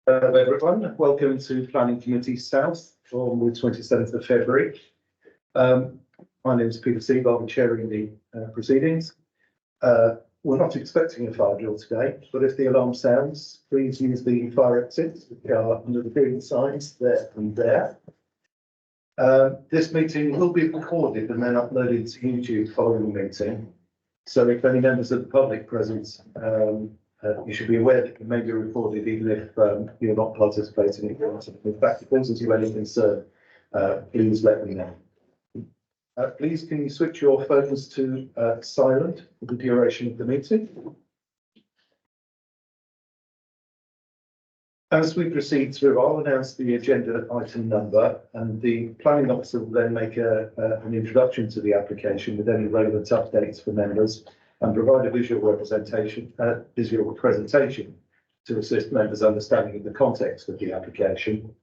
Everyone, welcome to Planning Committee South on the 27th of February. My name is Peter Seabold, I'm chairing the proceedings. We're not expecting a fire drill today, but if the alarm sounds, please use the fire exits, which are under the green signs there and there. This meeting will be recorded and then uploaded to YouTube following the meeting. So if any members of the public present, you should be aware that it may be recorded even if you're not participating. In fact, if causes you any concern, please let me know. Please, can you switch your phones to silent for the duration of the meeting? As we proceed through, I'll announce the agenda item number, and the planning officer will then make an introduction to the application with any relevant updates for members and provide a visual presentation to assist members' understanding of the context of the application.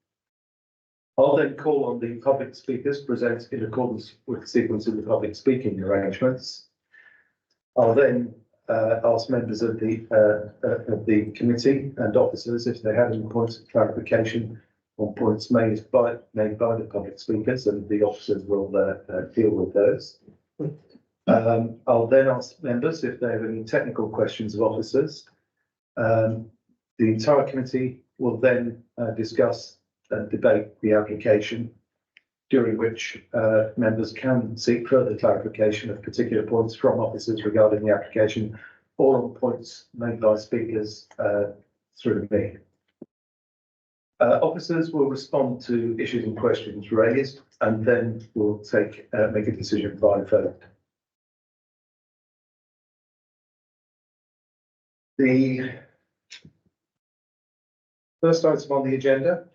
I'll then call on the public speakers present in accordance with the sequence of the public speaking arrangements. I'll then ask members of the committee and officers if they have any points of clarification on points made by the public speakers, and the officers will deal with those. I'll then ask members if they have any technical questions of officers. The entire committee will then discuss and debate the application, during which members can seek further clarification of particular points from officers regarding the application or on points made by speakers through me. Officers will respond to issues and questions raised, and then we'll make a decision by vote. The first item on the agenda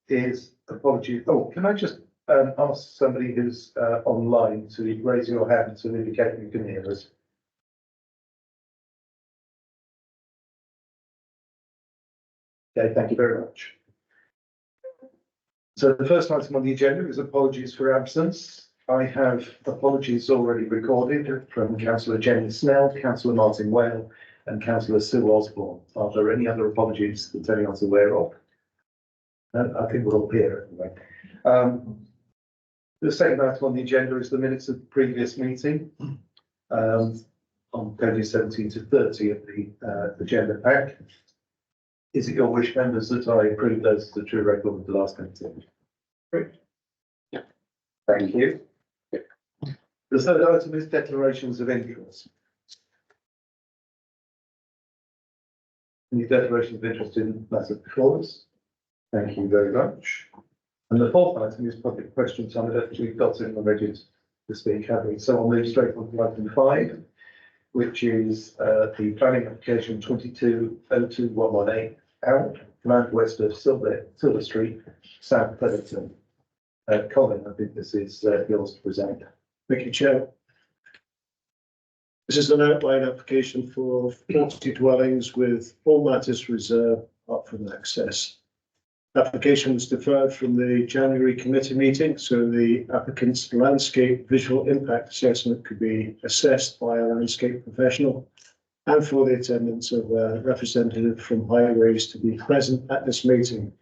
is apology. Oh, can I just ask somebody who's online to raise your hand to indicate you can hear us? Okay, thank you very much. So the first item on the agenda is apologies for absence. I have apologies already recorded from Councillor Jenny Snell, Councillor Martin Whale, and Councillor Sue Osborne. Are there any other apologies that anyone's aware of? I think we're all here anyway. The second item on the agenda is the minutes of the previous meeting on pages 17 to 30 of the agenda pack. Is it your wish, members, that I approve those as a true record of the last meeting? Great. Yeah. Thank you. Yeah. The third item is declarations of interest. Any declarations of interest in matters before us? Thank you very much. And the fourth item is public questions. I don't know if we've got it already to speak, have we? So I'll move straight on to item 5, which is the planning application 22-02118 out, land west of Silver Street, South Pennington. Colin, I think this is yours to present. Thank you, Chair. This is an outline application for 40 dwellings with all matters reserved up from access. Application was deferred from the January committee meeting, so the applicant's landscape visual impact assessment could be assessed by a landscape professional, and for the attendance of a representative from Highways to be present at this meeting.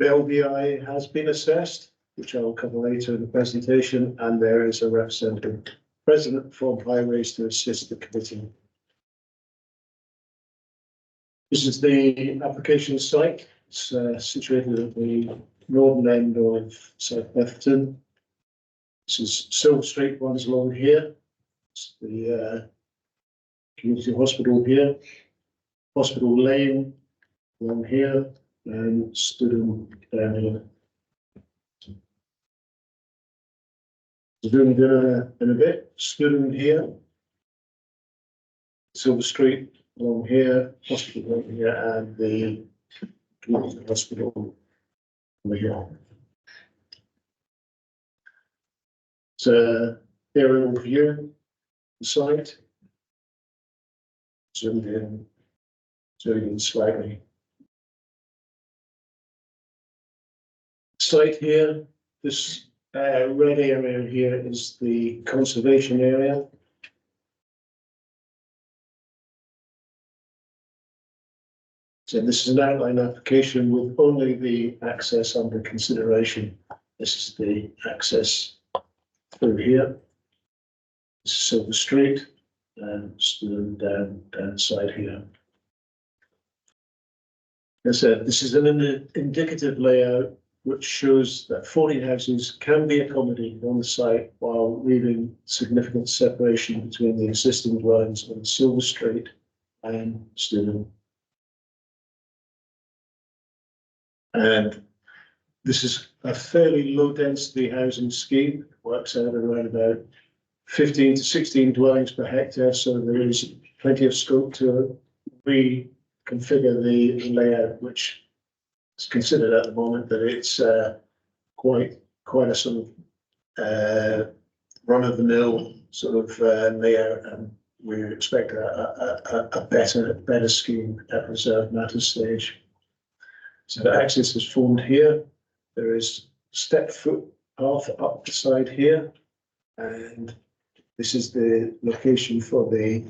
The LVI has been assessed, which I will cover later in the presentation, and there is a representative present from Highways to assist the committee. This is the application site. It's situated at the northern end of South Betherton. This is Silver Street runs along here. It's the community hospital here. Hospital Lane along here, and Studham down here. Doing dinner in a bit. Studham here. Silver Street along here, hospital along here, and the community hospital So aerial view, the site. Zoomed in slightly. Site here, this red area here is the conservation area. So this is an outline application with only the access under consideration. This is the access through here. This is Silver Street and down the side here. As I said, this is an indicative layout which shows that 40 houses can be accommodated on the site while leaving significant separation between the existing dwellings on Silver Street and Stirling. And this is a fairly low density housing scheme. It works out around about 15 to 16 dwellings per hectare. So there is plenty of scope to reconfigure the layout, which is considered at the moment that it's quite a sort of run of the mill sort of layout, and we expect a better scheme at reserve matter stage. So the access is formed here. There is step footpath up the side here, and this is the location for the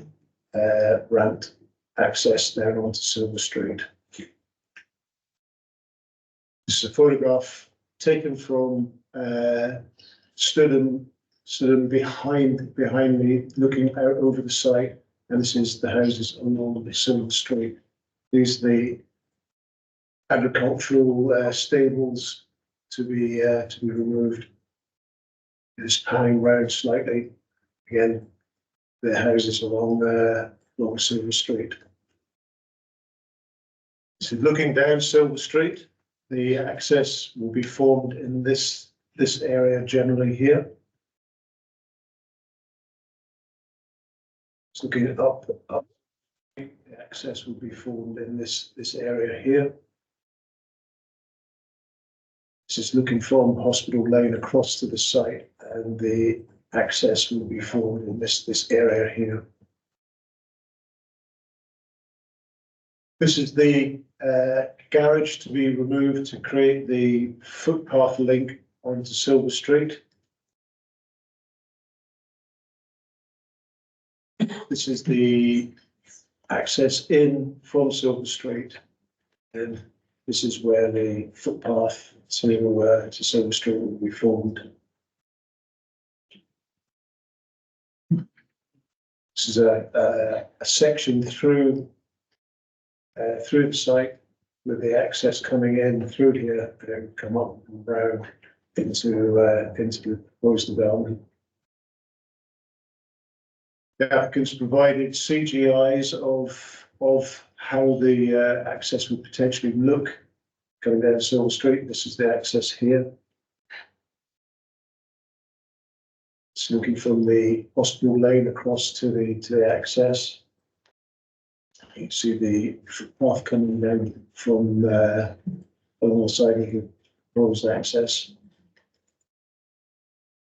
ramped access down onto Silver Street. This is a photograph taken from stood behind me, looking out over the site, and this is the houses along the Silver Street. These are the agricultural stables to be removed. Just panning round slightly. Again, the houses along Silver Street. So looking down Silver Street, the access will be formed in this area generally here. So looking up, the access will be formed in this area here. This is looking from Hospital Lane across to the site, and the access will be formed in this area here. This is the garage to be removed to create the footpath link onto Silver Street. This is the access in from Silver Street, and this is where the footpath to Silver Street will be formed. This is a section through the site with the access coming in through here and come up and round into the proposed development. The applicants provided CGIs of how the access would potentially look coming down Silver Street. This is the access here. It's looking from the Hospital Lane across to the access. You can see the footpath coming down from alongside of the proposed access.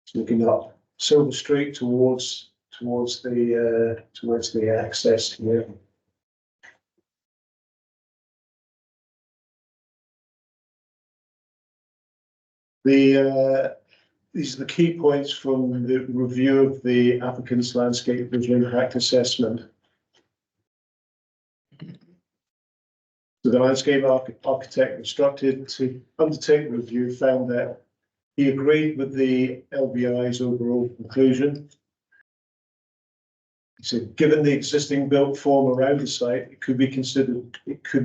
It's looking up Silver Street towards the access here. These are the key points from the review of the applicant's landscape visual impact assessment. So the landscape architect instructed to undertake the review found that he agreed with the LBI's overall conclusion. He said, given the existing built form around the site, it could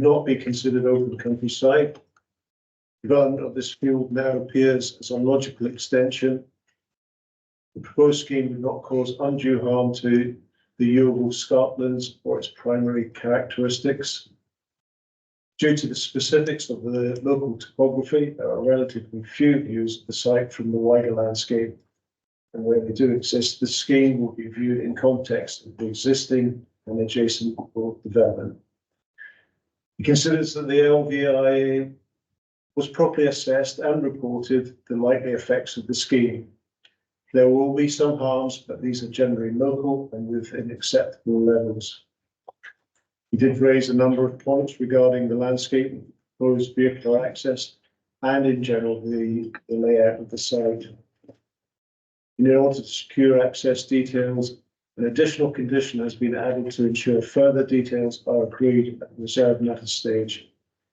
not be considered open countryside. Development of this field now appears as a logical extension. The proposed scheme would not cause undue harm to the Yeovil scarplands or its primary characteristics. Due to the specifics of the local topography, there are relatively few views of the site from the wider landscape, and where they do exist, the scheme will be viewed in context of the existing and adjacent development. He considers that the LVI was properly assessed and reported the likely effects of the scheme. There will be some harms, but these are generally local and within acceptable levels. He did raise a number of points regarding the landscape, proposed vehicle access, and in general the layout of the site. In order to secure access details, an additional condition has been added to ensure further details are agreed at the reserve matter stage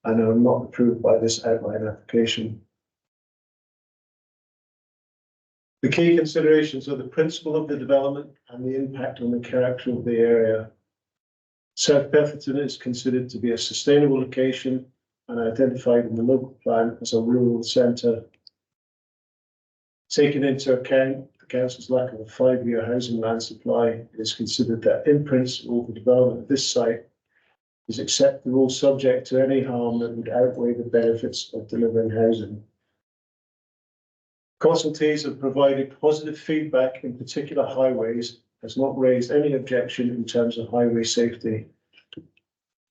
and are not approved by this outline application. The key considerations are the principle of the development and the impact on the character of the area. South Petherton is considered to be a sustainable location and identified in the local plan as a rural centre. Taking into account the council's lack of a 5-year housing land supply, it is considered that in principle the development of this site is acceptable, subject to any harm that would outweigh the benefits of delivering housing. Consultees have provided positive feedback, in particular highways, has not raised any objection in terms of highway safety.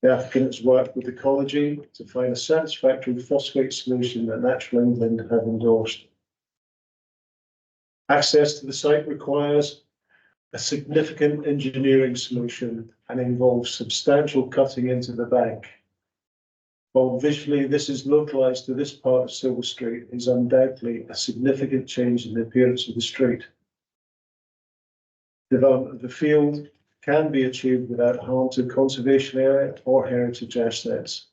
The applicant has worked with Ecology to find a satisfactory phosphate solution that Natural England have endorsed. Access to the site requires a significant engineering solution and involves substantial cutting into the bank. While visually this is localised to this part of Silver Street, is undoubtedly a significant change in the appearance of the street. Development of the field can be achieved without harm to conservation area or heritage assets.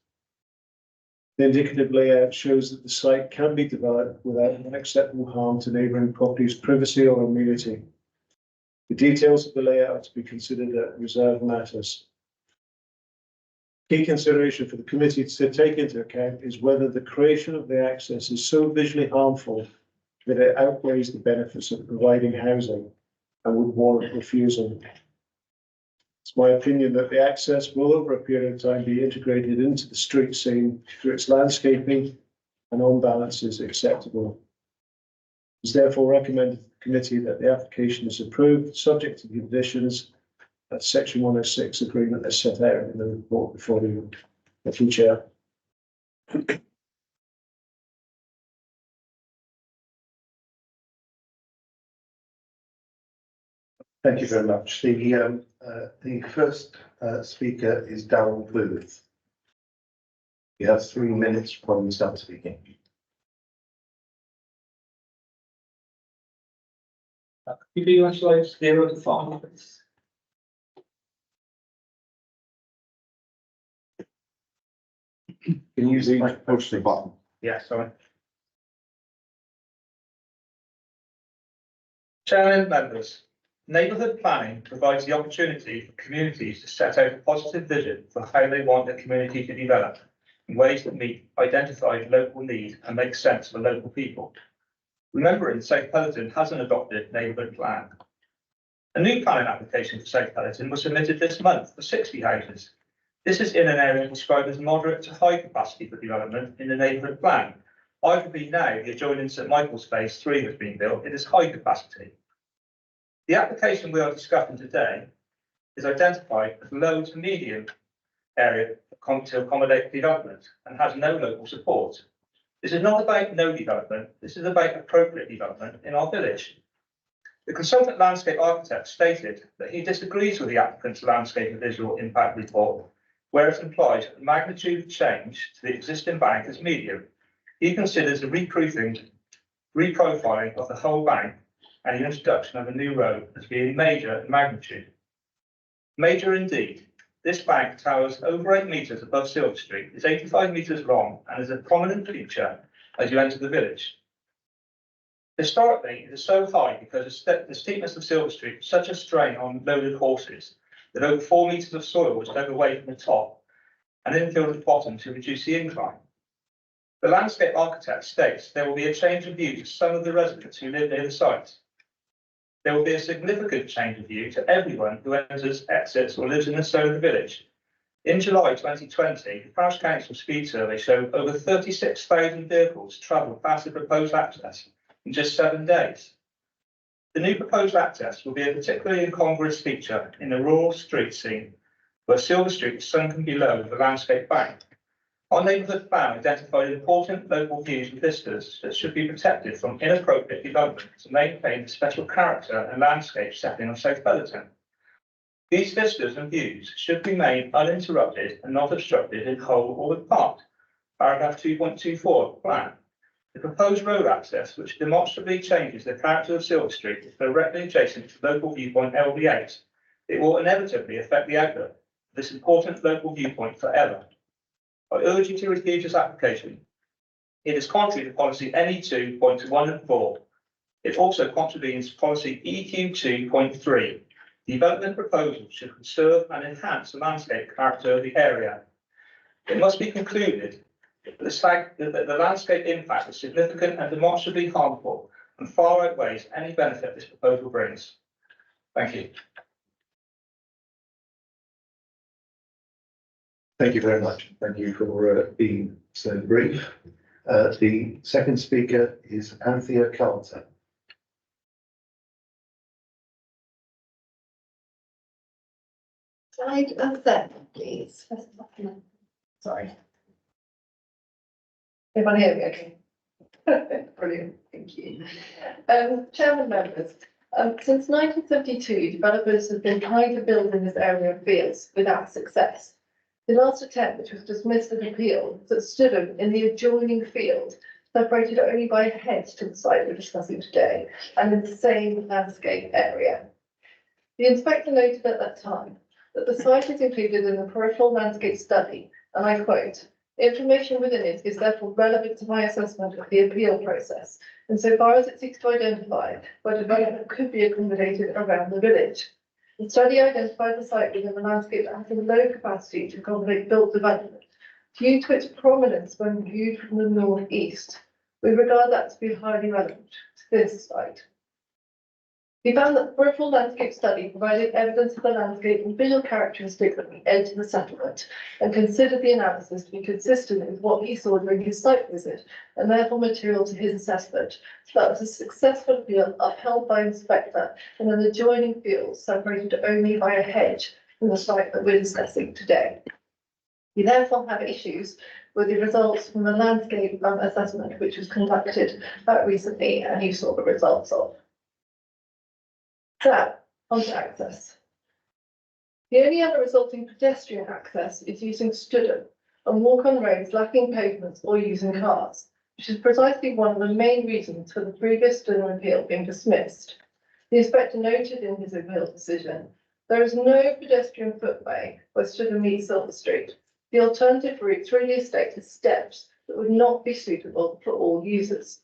The indicative layout shows that the site can be developed without unacceptable harm to neighbouring properties' privacy or amenity. The details of the layout are to be considered at reserve matters. Key consideration for the committee to take into account is whether the creation of the access is so visually harmful that it outweighs the benefits of providing housing and would warrant refusal. It's my opinion that the access will, over a period of time, be integrated into the street scene through its landscaping and on balance is acceptable. It's therefore recommended to the committee that the application is approved, subject to the conditions that Section 106 agreement is set out in the report before you. Thank you, Chair. Thank you very much. The first speaker is Darrell Booth. You have 3 minutes from you start speaking. Could you actually 0 to 5, please? Can you use the push the button? Yeah, sorry. Chairman, members, neighbourhood planning provides the opportunity for communities to set out a positive vision for how they want their community to develop in ways that meet identified local needs and make sense for local people. Remembering South Petherton has an adopted neighbourhood plan. A new planning application for South Petherton was submitted this month for 60 houses. This is in an area described as moderate to high capacity for development in the neighbourhood plan. Arguably now, the adjoining St Michael's Phase 3 has been built, it is high capacity. The application we are discussing today is identified as low to medium area to accommodate development and has no local support. This is not about no development, this is about appropriate development in our village. The consultant landscape architect stated that he disagrees with the applicant's landscape and visual impact report, where it implies that the magnitude of change to the existing bank is medium. He considers the reproofing, reprofiling of the whole bank and the introduction of a new road as being major in magnitude. Major indeed. This bank towers over 8 metres above Silver Street, is 85 metres long and is a prominent feature as you enter the village. Historically, it is so high because the steepness of Silver Street is such a strain on loaded horses that over 4 metres of soil was dug away from the top and infilled at the bottom to reduce the incline. The landscape architect states there will be a change of view to some of the residents who live near the site. There will be a significant change of view to everyone who enters, exits, or lives in the zone of the village. In July 2020, the Parish Council speed survey showed over 36,000 vehicles travelled past the proposed access in just 7 days. The new proposed access will be a particularly incongruous feature in the rural street scene where Silver Street is sunken below the landscape bank. Our neighbourhood plan identified important local views and vistas that should be protected from inappropriate development to maintain the special character and landscape setting of South Bellerton. These vistas and views should remain uninterrupted and not obstructed in whole or in part. Paragraph 2.24 of the plan. The proposed road access, which demonstrably changes the character of Silver Street, is directly adjacent to local viewpoint LB8. It will inevitably affect the outlook of this important local viewpoint forever. I urge you to refuse this application. It is contrary to policy NE2.1 and 4. It also contravenes policy EQ 2.3. Development proposals should conserve and enhance the landscape character of the area. It must be concluded that the landscape impact is significant and demonstrably harmful and far outweighs any benefit this proposal brings. Thank you. Thank you very much. Thank you for being so brief. The second speaker is Anthea Carter. Slide 7, please. Sorry. Everyone hear me okay? Brilliant, thank you. Chairman, members, since 1972, developers have been trying to build in this area of fields without success. The last attempt, which was dismissed as appeal, was at Studham in the adjoining field, separated only by a hedge to the site we're discussing today, and in the same landscape area. The inspector noted at that time that the site is included in the peripheral landscape study, and I quote, "Information within it is therefore relevant to my assessment of the appeal process, insofar as it seeks to identify where development could be accommodated around the village. The study identified the site within the landscape as a low capacity to accommodate built development, due to its prominence when viewed from the northeast. We regard that to be highly relevant to this site. We found that the peripheral landscape study provided evidence of the landscape and visual characteristics at the edge of the settlement, and considered the analysis to be consistent with what he saw during his site visit, and therefore material to his assessment. So that was a successful appeal upheld by inspector in an adjoining field separated only by a hedge from the site that we're discussing today. We therefore have issues with the results from the landscape assessment, which was conducted recently, and you saw the results of. So, on to access. The only other resulting pedestrian access is using Studham and walk on roads lacking pavements or using cars, which is precisely one of the main reasons for the previous Studham appeal being dismissed. The inspector noted in his appeal decision, there is no pedestrian footway where Studham meets Silver Street. The alternative route through the estate is steps that would not be suitable for all users.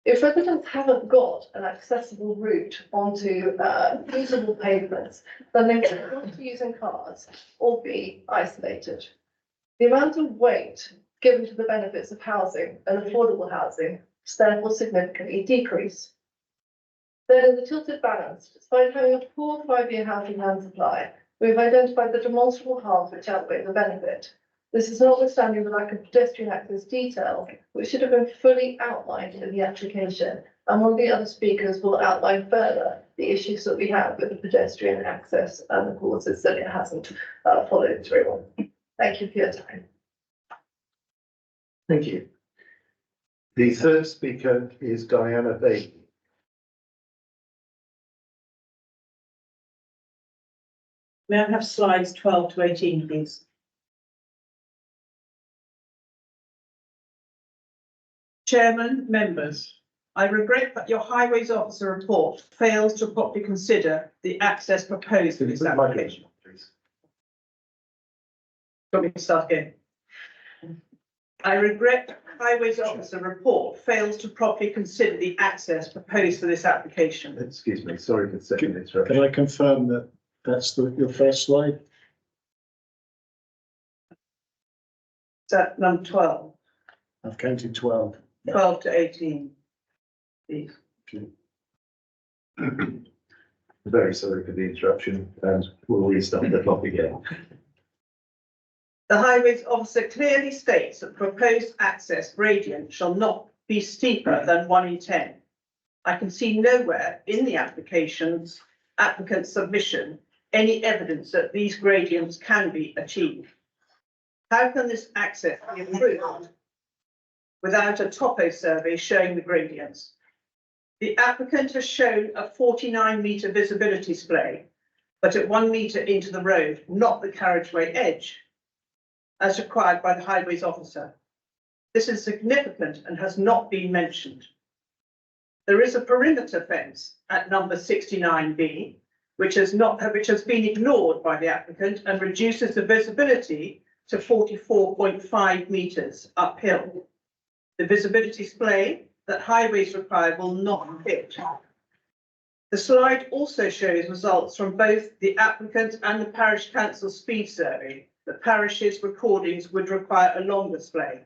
If residents haven't got an accessible route onto usable pavements, then they will want to using cars or be isolated. The amount of weight given to the benefits of housing and affordable housing is therefore significantly decreased. Then in the tilted balance, despite having a poor 5-year housing land supply, we've identified the demonstrable harms which outweigh the benefit. This is notwithstanding the lack of pedestrian access detail, which should have been fully outlined in the application. And one of the other speakers will outline further the issues that we have with the pedestrian access and the causes that it hasn't followed through on. Thank you for your time. Thank you. The third speaker is Diana Bailey. May I have slides 12 to 18, please? Chairman, members, I regret that your Highways Officer report fails to properly consider the access proposed in this application. Please. Got me to start again. I regret Highways Officer report fails to properly consider the access proposed for this application. Excuse me, sorry for the second interruption. Can I confirm that that's your first slide? Is that number 12? I've counted 12. 12 to 18, please. Very sorry for the interruption, and we'll restart the clock again. The Highways Officer clearly states that proposed access gradient shall not be steeper than 1 in 10. I can see nowhere in the applicant's submission any evidence that these gradients can be achieved. How can this access be improved without a topo survey showing the gradients? The applicant has shown a 49-metre visibility splay, but at 1 metre into the road, not the carriageway edge, as required by the highways officer. This is significant and has not been mentioned. There is a perimeter fence at number 69B, which has been ignored by the applicant and reduces the visibility to 44.5 metres uphill. The visibility splay that highways require will not fit. The slide also shows results from both the applicant and the parish council speed survey. The parish's recordings would require a longer splay.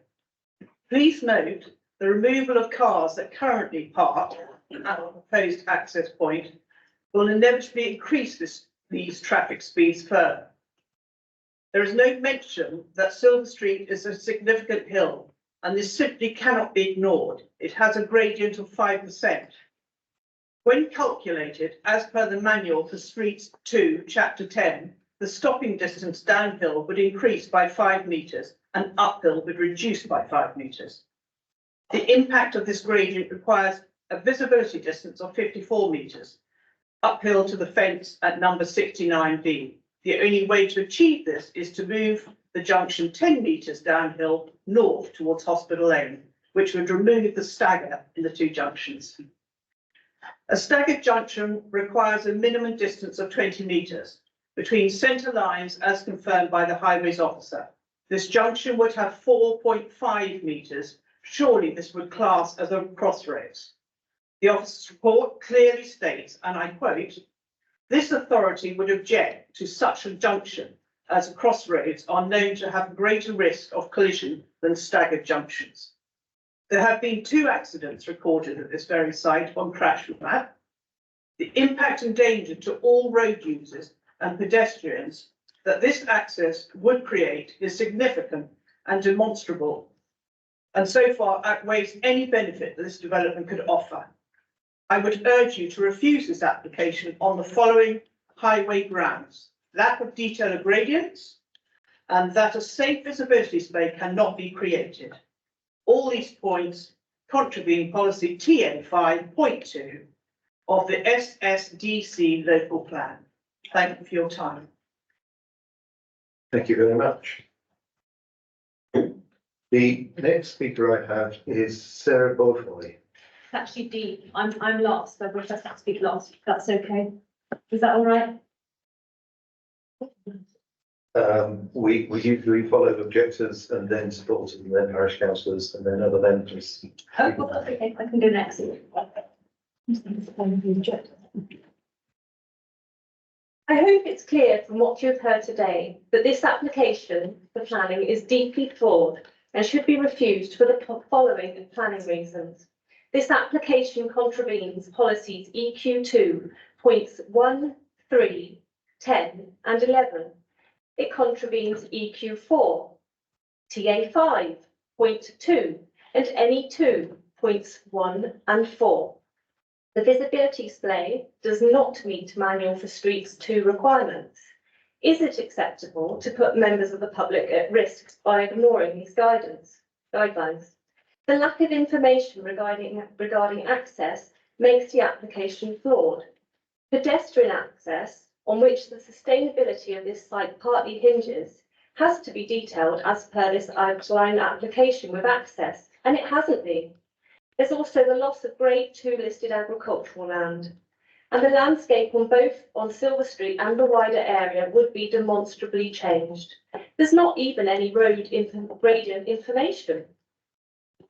Please note the removal of cars that currently park at the proposed access point will inevitably increase these traffic speeds further. There is no mention that Silver Street is a significant hill, and this simply cannot be ignored. It has a gradient of 5%. When calculated, as per the manual for Streets 2, Chapter 10, the stopping distance downhill would increase by 5 metres and uphill would reduce by 5 metres. The impact of this gradient requires a visibility distance of 54 metres uphill to the fence at number 69B. The only way to achieve this is to move the junction 10 metres downhill north towards Hospital Lane, which would remove the stagger in the two junctions. A staggered junction requires a minimum distance of 20 metres between centre lines as confirmed by the highways officer. This junction would have 4.5 metres. Surely this would class as a crossroads. The officer's report clearly states, and I quote, "This authority would object to such a junction as crossroads are known to have greater risk of collision than staggered junctions." There have been 2 accidents recorded at this very site on crash map. The impact and danger to all road users and pedestrians that this access would create is significant and demonstrable, and so far outweighs any benefit that this development could offer. I would urge you to refuse this application on the following highway grounds: lack of detail of gradients, and that a safe visibility splay cannot be created. All these points contravene policy TN 5.2 of the SSDC local plan. Thank you for your time. Thank you very much. The next speaker I have is Sarah Beaufoy. Actually, D, I'm last, I wish I could speak last, if that's okay. Is that all right? We usually follow objectors and then supporters and then parish councillors and then other members. Oh, well, that's okay, I can go next. I hope it's clear from what you've heard today that this application for planning is deeply flawed and should be refused for the following planning reasons. This application contravenes policies EQ2 points 1, 3, 10 and 11. It contravenes EQ4, TA5, point 2 and any 2 points 1 and 4. The visibility splay does not meet Manual for Streets 2 requirements. Is it acceptable to put members of the public at risk by ignoring these guidelines? The lack of information regarding access makes the application flawed. Pedestrian access, on which the sustainability of this site partly hinges, has to be detailed as per this outline application with access, and it hasn't been. There's also the loss of Grade 2 listed agricultural land, and the landscape on Silver Street and the wider area would be demonstrably changed. There's not even any road gradient information.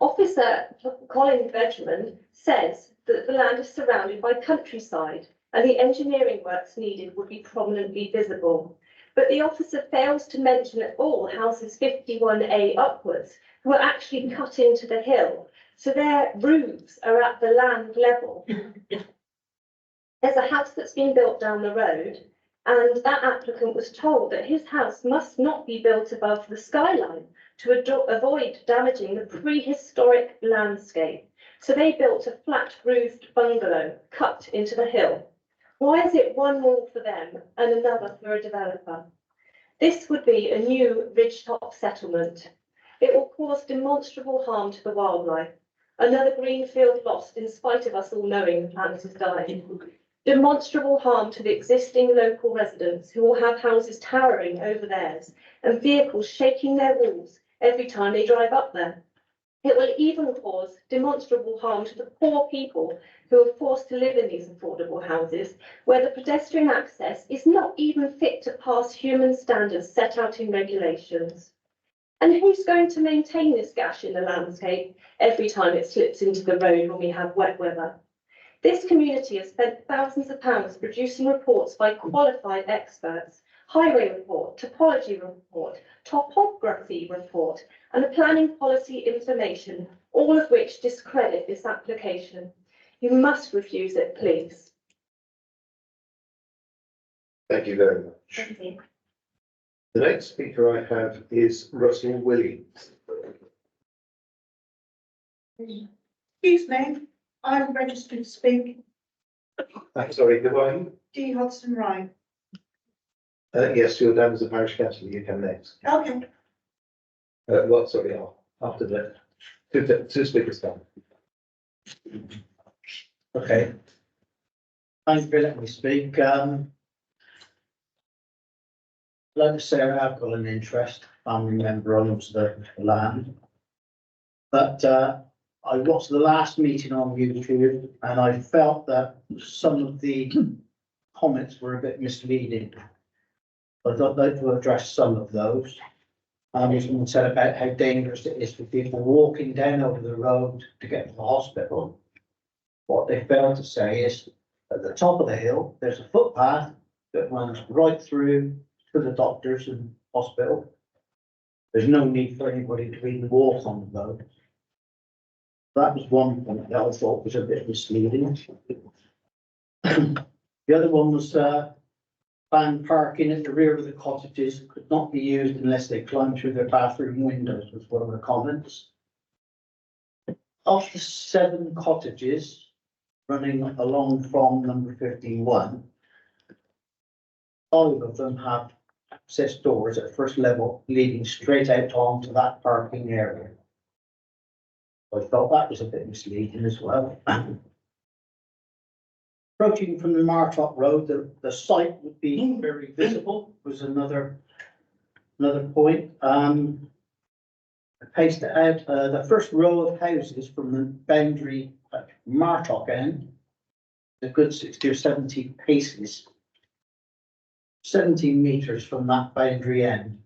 Officer Colin Benjamin says that the land is surrounded by countryside and the engineering works needed would be prominently visible. But the officer fails to mention at all houses 51A upwards who are actually cut into the hill, so their roofs are at the land level. There's a house that's been built down the road, and that applicant was told that his house must not be built above the skyline to avoid damaging the prehistoric landscape. So they built a flat-roofed bungalow cut into the hill. Why is it one wall for them and another for a developer? This would be a new ridgetop settlement. It will cause demonstrable harm to the wildlife. Another greenfield lost in spite of us all knowing the planet is dying. Demonstrable harm to the existing local residents who will have houses towering over theirs and vehicles shaking their walls every time they drive up there. It will even cause demonstrable harm to the poor people who are forced to live in these affordable houses, where the pedestrian access is not even fit to pass human standards set out in regulations. And who's going to maintain this gash in the landscape every time it slips into the road when we have wet weather? This community has spent thousands of pounds producing reports by qualified experts, highway report, topology report, topography report, and a planning policy information, all of which discredit this application. You must refuse it, please. Thank you very much. Thank you. The next speaker I have is Russell Williams. Excuse me, I'm registered to speak. I'm sorry, who are you? Dee Hodson Ryan. Yes, you're down as a parish councillor, you come next. Okay. Sorry, after that. Two speakers come. Okay. Thank you for letting me speak. Like I say, I've got an interest, family member owns the land. But I watched the last meeting on YouTube and I felt that some of the comments were a bit misleading. I'd like to address some of those. Someone said about how dangerous it is for people walking down over the road to get to the hospital. What they failed to say is at the top of the hill, there's a footpath that runs right through to the doctors and hospital. There's no need for anybody to even walk on the road. That was one point that I thought was a bit misleading. The other one was planned parking at the rear of the cottages could not be used unless they climbed through their bathroom windows, was one of the comments. Of the 7 cottages running along from number 51, 5 of them have access doors at first level leading straight out onto that parking area. I felt that was a bit misleading as well. Approaching from the Martop Road, the site would be very visible, was another point. I paced it out, the first row of houses from the boundary at Martop end, a good 60 or 70 paces, 17 metres from that boundary end.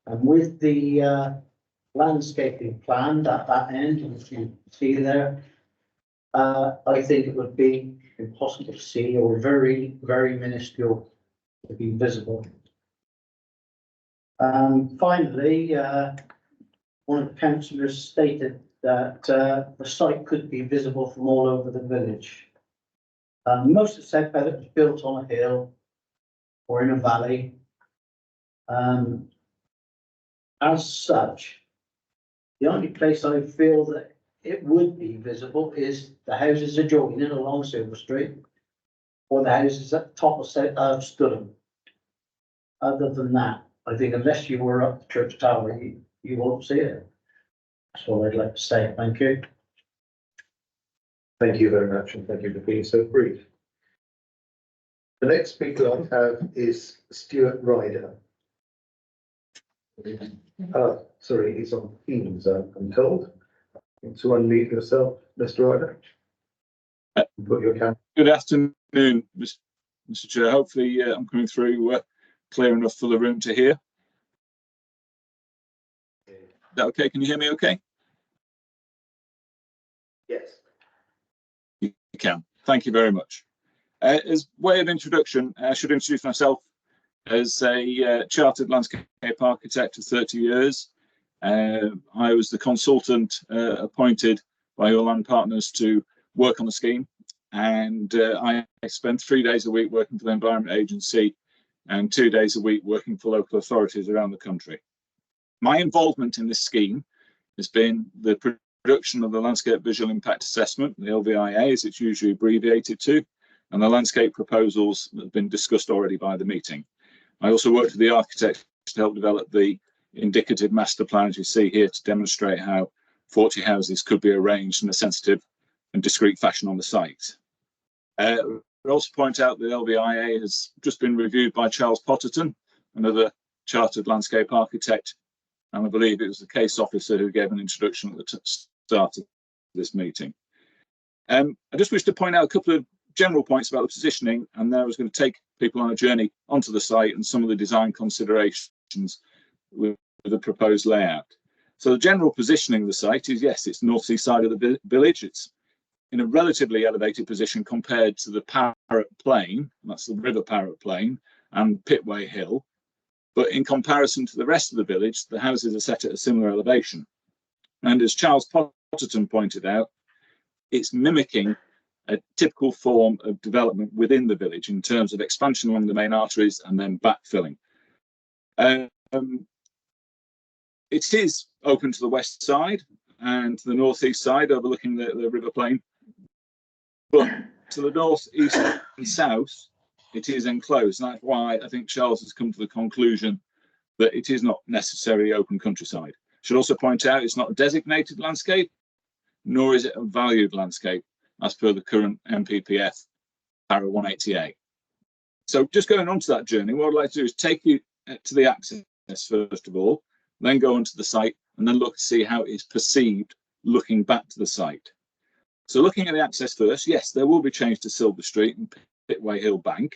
And with the landscaping planned at that end, as you see there, I think it would be impossible to see or very, very minuscule to be visible. Finally, one of the councillors stated that the site could be visible from all over the village. Most have said that it was built on a hill or in a valley. As such, the only place I feel that it would be visible is the houses adjoining along Silver Street or the houses at the top of Studham. Other than that, I think unless you were up the church tower, you won't see it. That's all I'd like to say. Thank you. Thank you very much, and thank you for being so brief. The next speaker I have is Stuart Ryder. Sorry, he's on Teams, I'm told. To unmute yourself, Mr. Ryder. Put your camera. Good afternoon, Mr. Chair. Hopefully, I'm coming through clear enough for the room to hear. Is that okay? Can you hear me okay? Yes. You can. Thank you very much. As way of introduction, I should introduce myself as a chartered landscape architect of 30 years. I was the consultant appointed by your land partners to work on the scheme, and I spent 3 days a week working for the Environment Agency and 2 days a week working for local authorities around the country. My involvement in this scheme has been the production of the Landscape Visual Impact Assessment, the LVIA as it's usually abbreviated to, and the landscape proposals that have been discussed already by the meeting. I also worked with the architects to help develop the indicative master plan, as you see here, to demonstrate how 40 houses could be arranged in a sensitive and discreet fashion on the site. We also point out that LVIA has just been reviewed by Charles Potterton, another chartered landscape architect, and I believe it was the case officer who gave an introduction at the start of this meeting. I just wish to point out a couple of general points about the positioning, and then I was going to take people on a journey onto the site and some of the design considerations with the proposed layout. So the general positioning of the site is, yes, it's north sea side of the village. It's in a relatively elevated position compared to the Parrot Plain, that's the River Parrot Plain, and Pitway Hill. But in comparison to the rest of the village, the houses are set at a similar elevation. And as Charles Potterton pointed out, it's mimicking a typical form of development within the village in terms of expansion along the main arteries and then backfilling. It is open to the west side and to the northeast side overlooking the River Plain. But to the north, east and south, it is enclosed. And that's why I think Charles has come to the conclusion that it is not necessarily open countryside. Should also point out it's not a designated landscape, nor is it a valued landscape as per the current MPPF Para 188. So just going on to that journey, what I'd like to do is take you to the access first of all, then go onto the site and then look to see how it's perceived looking back to the site. So looking at the access first, yes, there will be change to Silver Street and Pitway Hill Bank.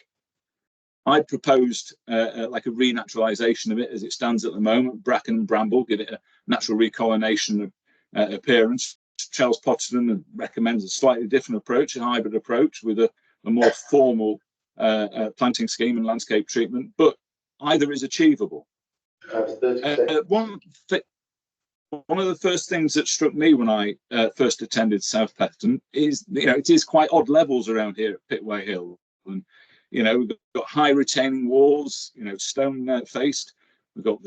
I proposed like a renaturalisation of it as it stands at the moment. Bracken and bramble give it a natural recollination appearance. Charles Potterton recommends a slightly different approach, a hybrid approach with a more formal planting scheme and landscape treatment, but either is achievable. One of the first things that struck me when I first attended South Petherton is, it is quite odd levels around here at Pitway Hill. And, we've got high retaining walls, stone faced. We've got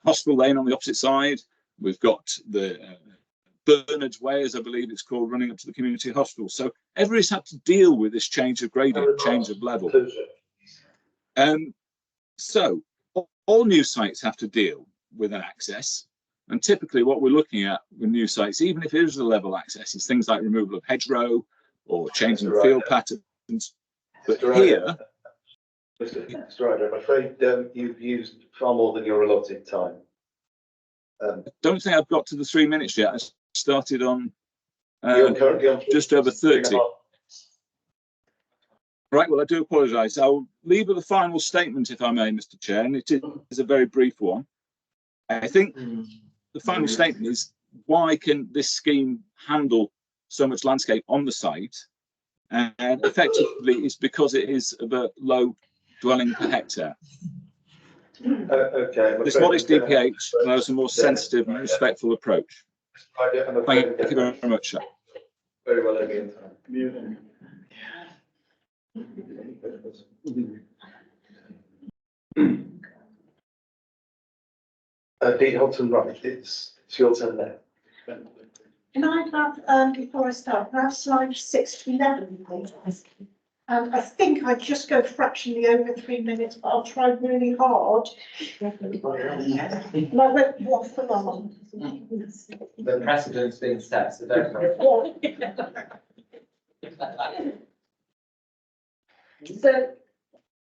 Hospital Lane on the opposite side. We've got the Bernard's Way, as I believe it's called, running up to the community hospital. So everybody's had to deal with this change of gradient, change of level. So all new sites have to deal with an access, and typically what we're looking at with new sites, even if it is a level access, is things like removal of hedgerow or changing the field patterns. But here, Mr. Ryder, I'm afraid you've used far more than your allotted time. I don't think I've got to the 3 minutes yet. I started on You're currently on just over 30. Right, well, I do apologise. I'll leave with a final statement, if I may, Mr. Chair, and it is a very brief one. I think the final statement is, why can this scheme handle so much landscape on the site? And effectively, it's because it is of a low dwelling per hectare. Okay. This modest DPH allows a more sensitive and respectful approach. Thank you very much, sir. Very well, again. Dean Hodson, right, it's your turn now. Can I have, before I start, can I have slide 6 to 11, please? I think I just go fractionally over 3 minutes, but I'll try really hard. And I won't waffle on. The precedent's been set, so don't worry. So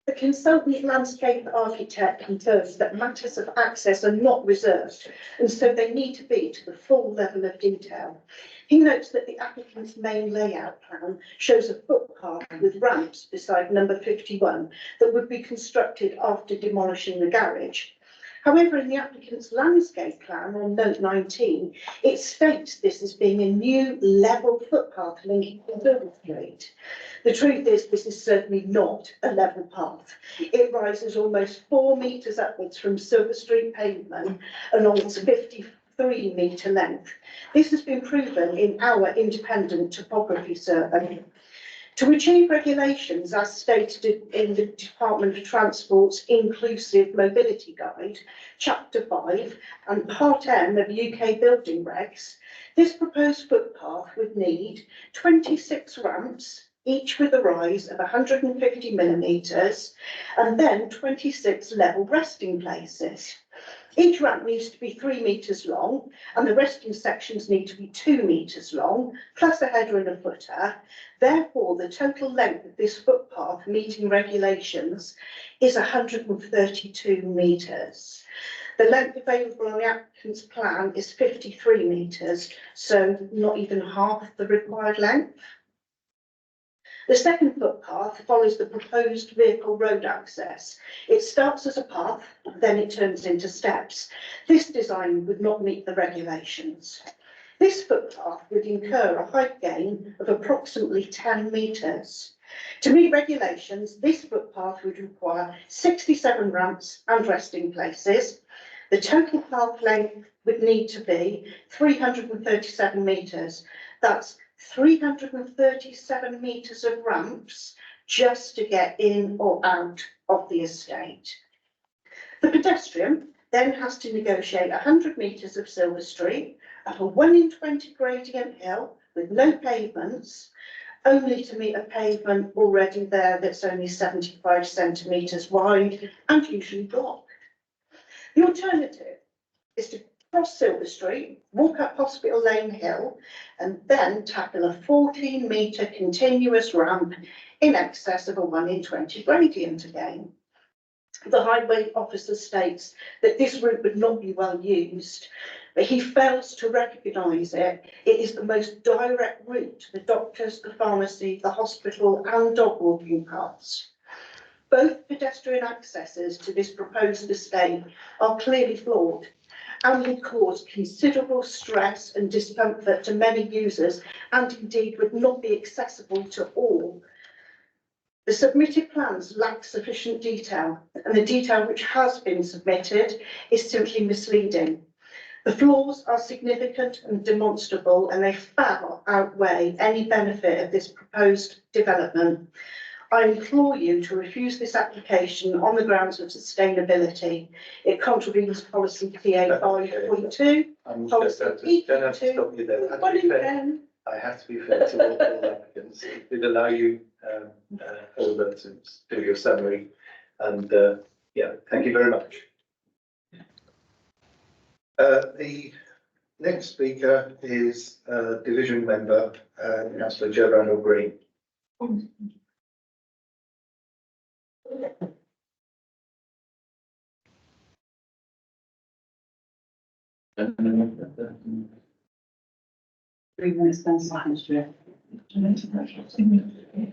the consultant landscape architect confirms that matters of access are not reserved, and so they need to be to the full level of detail. He notes that the applicant's main layout plan shows a footpath with ramps beside number 51 that would be constructed after demolishing the garage. However, in the applicant's landscape plan on note 19, it states this as being a new level footpath linking to Silver Street. The truth is, this is certainly not a level path. It rises almost 4 metres upwards from Silver Street pavement along its 53-metre length. This has been proven in our independent topography survey. To achieve regulations as stated in the Department of Transport's Inclusive Mobility Guide, Chapter 5 and Part M of UK Building Regs, this proposed footpath would need 26 ramps, each with a rise of 150 millimetres, and then 26 level resting places. Each ramp needs to be 3 metres long, and the resting sections need to be 2 metres long, plus a header and a footer. Therefore, the total length of this footpath meeting regulations is 132 metres. The length available on the applicant's plan is 53 metres, so not even half the required length. The second footpath follows the proposed vehicle road access. It starts as a path, then it turns into steps. This design would not meet the regulations. This footpath would incur a height gain of approximately 10 metres. To meet regulations, this footpath would require 67 ramps and resting places. The total path length would need to be 337 metres. That's 337 metres of ramps just to get in or out of the estate. The pedestrian then has to negotiate 100 metres of Silver Street up a 1 in 20 gradient hill with no pavements, only to meet a pavement already there that's only 75 centimetres wide and usually blocked. The alternative is to cross Silver Street, walk up Hospital Lane Hill, and then tackle a 14-metre continuous ramp in excess of a 1 in 20 gradient again. The highway officer states that this route would not be well used, but he fails to recognise it. It is the most direct route to the doctors, the pharmacy, the hospital, and dog walking paths. Both pedestrian accesses to this proposed estate are clearly flawed and would cause considerable stress and discomfort to many users, and indeed would not be accessible to all. The submitted plans lack sufficient detail, and the detail which has been submitted is simply misleading. The flaws are significant and demonstrable, and they far outweigh any benefit of this proposed development. I implore you to refuse this application on the grounds of sustainability. It contravenes policy PA 5.2. I'm just going to stop you there. I have to be fair to all applicants. It did allow you Hilda to do your summary, and yeah, thank you very much. The next speaker is Division Member Councillor Jo Randall Green.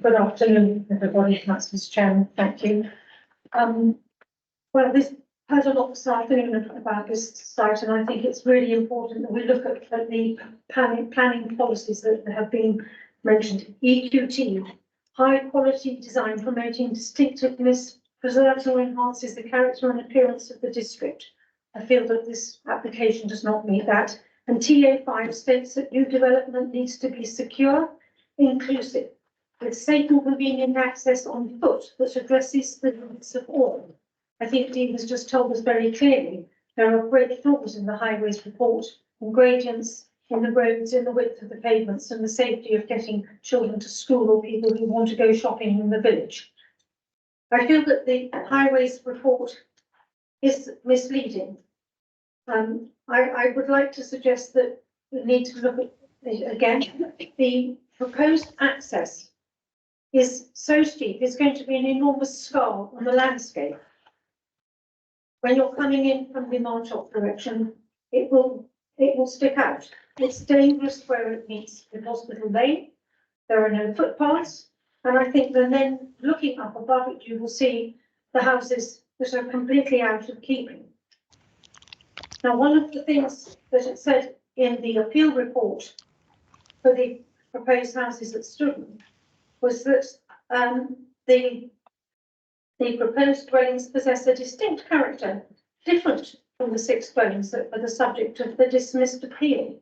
Good afternoon, everybody. That's Mr. Chairman. Thank you. Well, this has a lot this afternoon about this site, and I think it's really important that we look at the planning policies that have been mentioned. EQT, high quality design promoting distinctiveness, preserves or enhances the character and appearance of the district. I feel that this application does not meet that. And TA5 states that new development needs to be secure, inclusive, with safe and convenient access on foot that addresses the needs of all. I think Dean has just told us very clearly there are great flaws in the highways report, and gradients in the roads, in the width of the pavements, and the safety of getting children to school or people who want to go shopping in the village. I feel that the highways report is misleading. I would like to suggest that we need to look at, again, the proposed access is so steep, it's going to be an enormous scar on the landscape. When you're coming in from the Martop direction, it will stick out. It's dangerous where it meets with Hospital Lane. There are no footpaths, and I think that then looking up above it, you will see the houses that are completely out of keeping. Now, one of the things that it said in the appeal report for the proposed houses at Studden was that the proposed dwellings possess a distinct character, different from the 6 dwellings that were the subject of the dismissed appeal.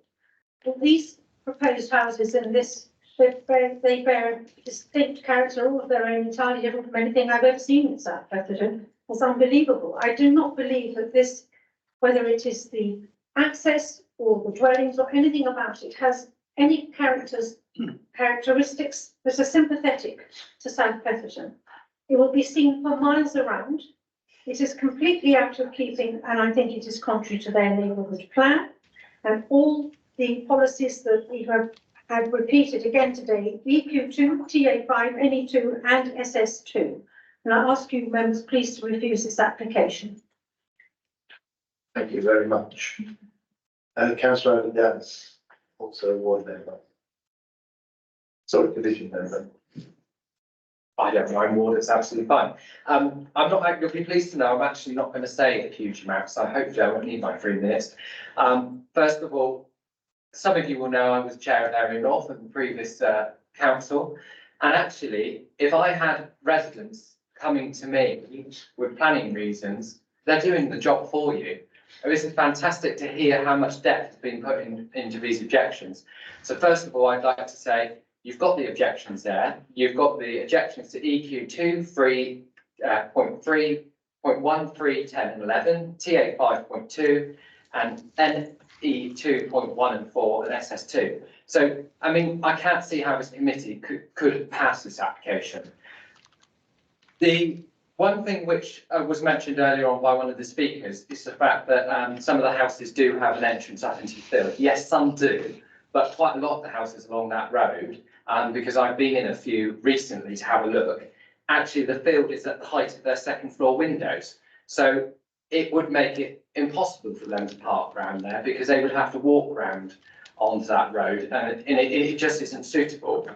Well, these proposed houses in this, they bear a distinct character all of their own, entirely different from anything I've ever seen in South Petherton. It's unbelievable. I do not believe that this, whether it is the access or the dwellings or anything about it, has any characters characteristics that are sympathetic to South Petherton. It will be seen for miles around. It is completely out of keeping, and I think it is contrary to their neighbourhood plan. And all the policies that we have had repeated again today, EQ2, TA5, NE2 and SS2. And I ask you members please to refuse this application. Thank you very much. And councillor Adam Dance, also a ward member. Sorry, division member. I don't mind ward, it's absolutely fine. I'm not, you'll be pleased to know, I'm actually not going to say a huge amount, so hopefully I won't need my 3 minutes. First of all, some of you will know I was chair of Area North of the previous council. And actually, if I had residents coming to me with planning reasons, they're doing the job for you. And this is fantastic to hear how much depth has been put into these objections. So first of all, I'd like to say, you've got the objections there. You've got the objections to EQ2, 3.3, 0.1, 3, 10 and 11, TA 5.2 and NE 2.1 and 4 and SS2. So, I mean, I can't see how this committee could pass this application. The one thing which was mentioned earlier on by one of the speakers is the fact that some of the houses do have an entrance up into the field. Yes, some do, but quite a lot of the houses along that road, because I've been in a few recently to have a look, actually the field is at the height of their 2nd floor windows. So it would make it impossible for them to park around there because they would have to walk around onto that road, and it just isn't suitable.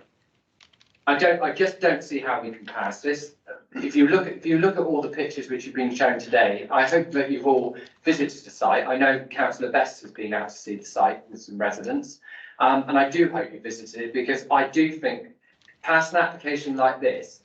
I just don't see how we can pass this. If you look at all the pictures which have been shown today, I hope that you've all visited the site. I know Councillor Best has been out to see the site with some residents, and I do hope you visited it because I do think passing an application like this,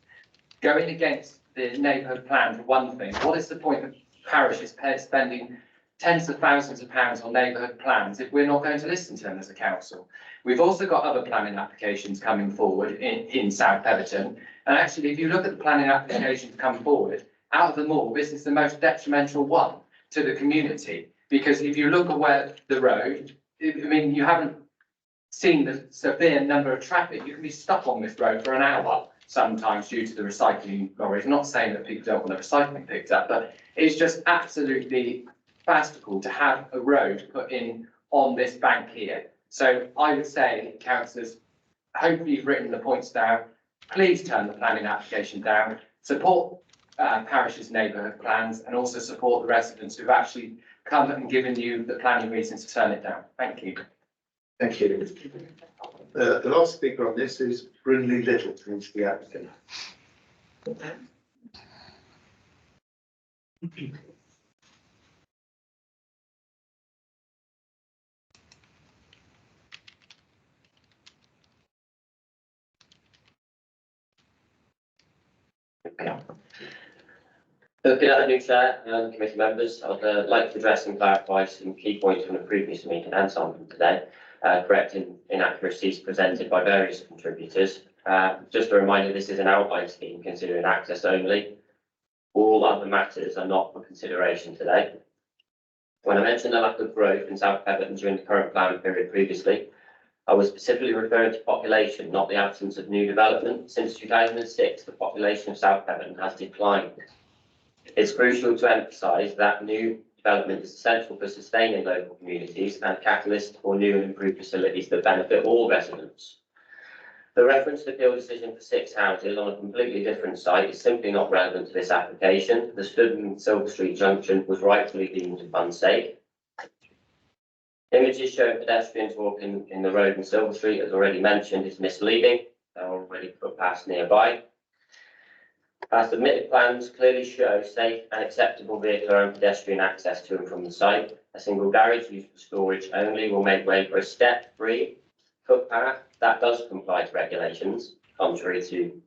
going against the neighbourhood plan for one thing, what is the point of parishes spending tens of thousands of pounds on neighbourhood plans if we're not going to listen to them as a council? We've also got other planning applications coming forward in South Petherton. And actually, if you look at the planning applications come forward, out of them all, this is the most detrimental one to the community. Because if you look at where the road, I mean, you haven't seen the severe number of traffic. You can be stuck on this road for an hour sometimes due to the recycling lorries. Not saying that people don't want the recycling picked up, but it's just absolutely fantastical to have a road put in on this bank here. So I would say, councillors, hopefully you've written the points down. Please turn the planning application down. Support parish's neighbourhood plans and also support the residents who've actually come and given you the planning reasons to turn it down. Thank you. Thank you. The last speaker on this is Brindley Little, who's the applicant. Good afternoon, Chair and committee members. I'd like to address and clarify some key points from the previous meeting and some from today, correcting inaccuracies presented by various contributors. Just a reminder, this is an outline scheme considering access only. All other matters are not for consideration today. When I mentioned the lack of growth in South Petherton during the current plan period previously, I was specifically referring to population, not the absence of new development. Since 2006, the population of South Petherton has declined. It's crucial to emphasise that new development is essential for sustaining local communities and a catalyst for new and improved facilities that benefit all residents. The reference to appeal decision for 6 houses on a completely different site is simply not relevant to this application. The Studden Silver Street junction was rightfully deemed unsafe. Images showing pedestrians walking in the road in Silver Street, as already mentioned, is misleading. They're already footpaths nearby. Our submitted plans clearly show safe and acceptable vehicular and pedestrian access to and from the site. A single garage used for storage only will make way for a step-free footpath that does comply to regulations, contrary to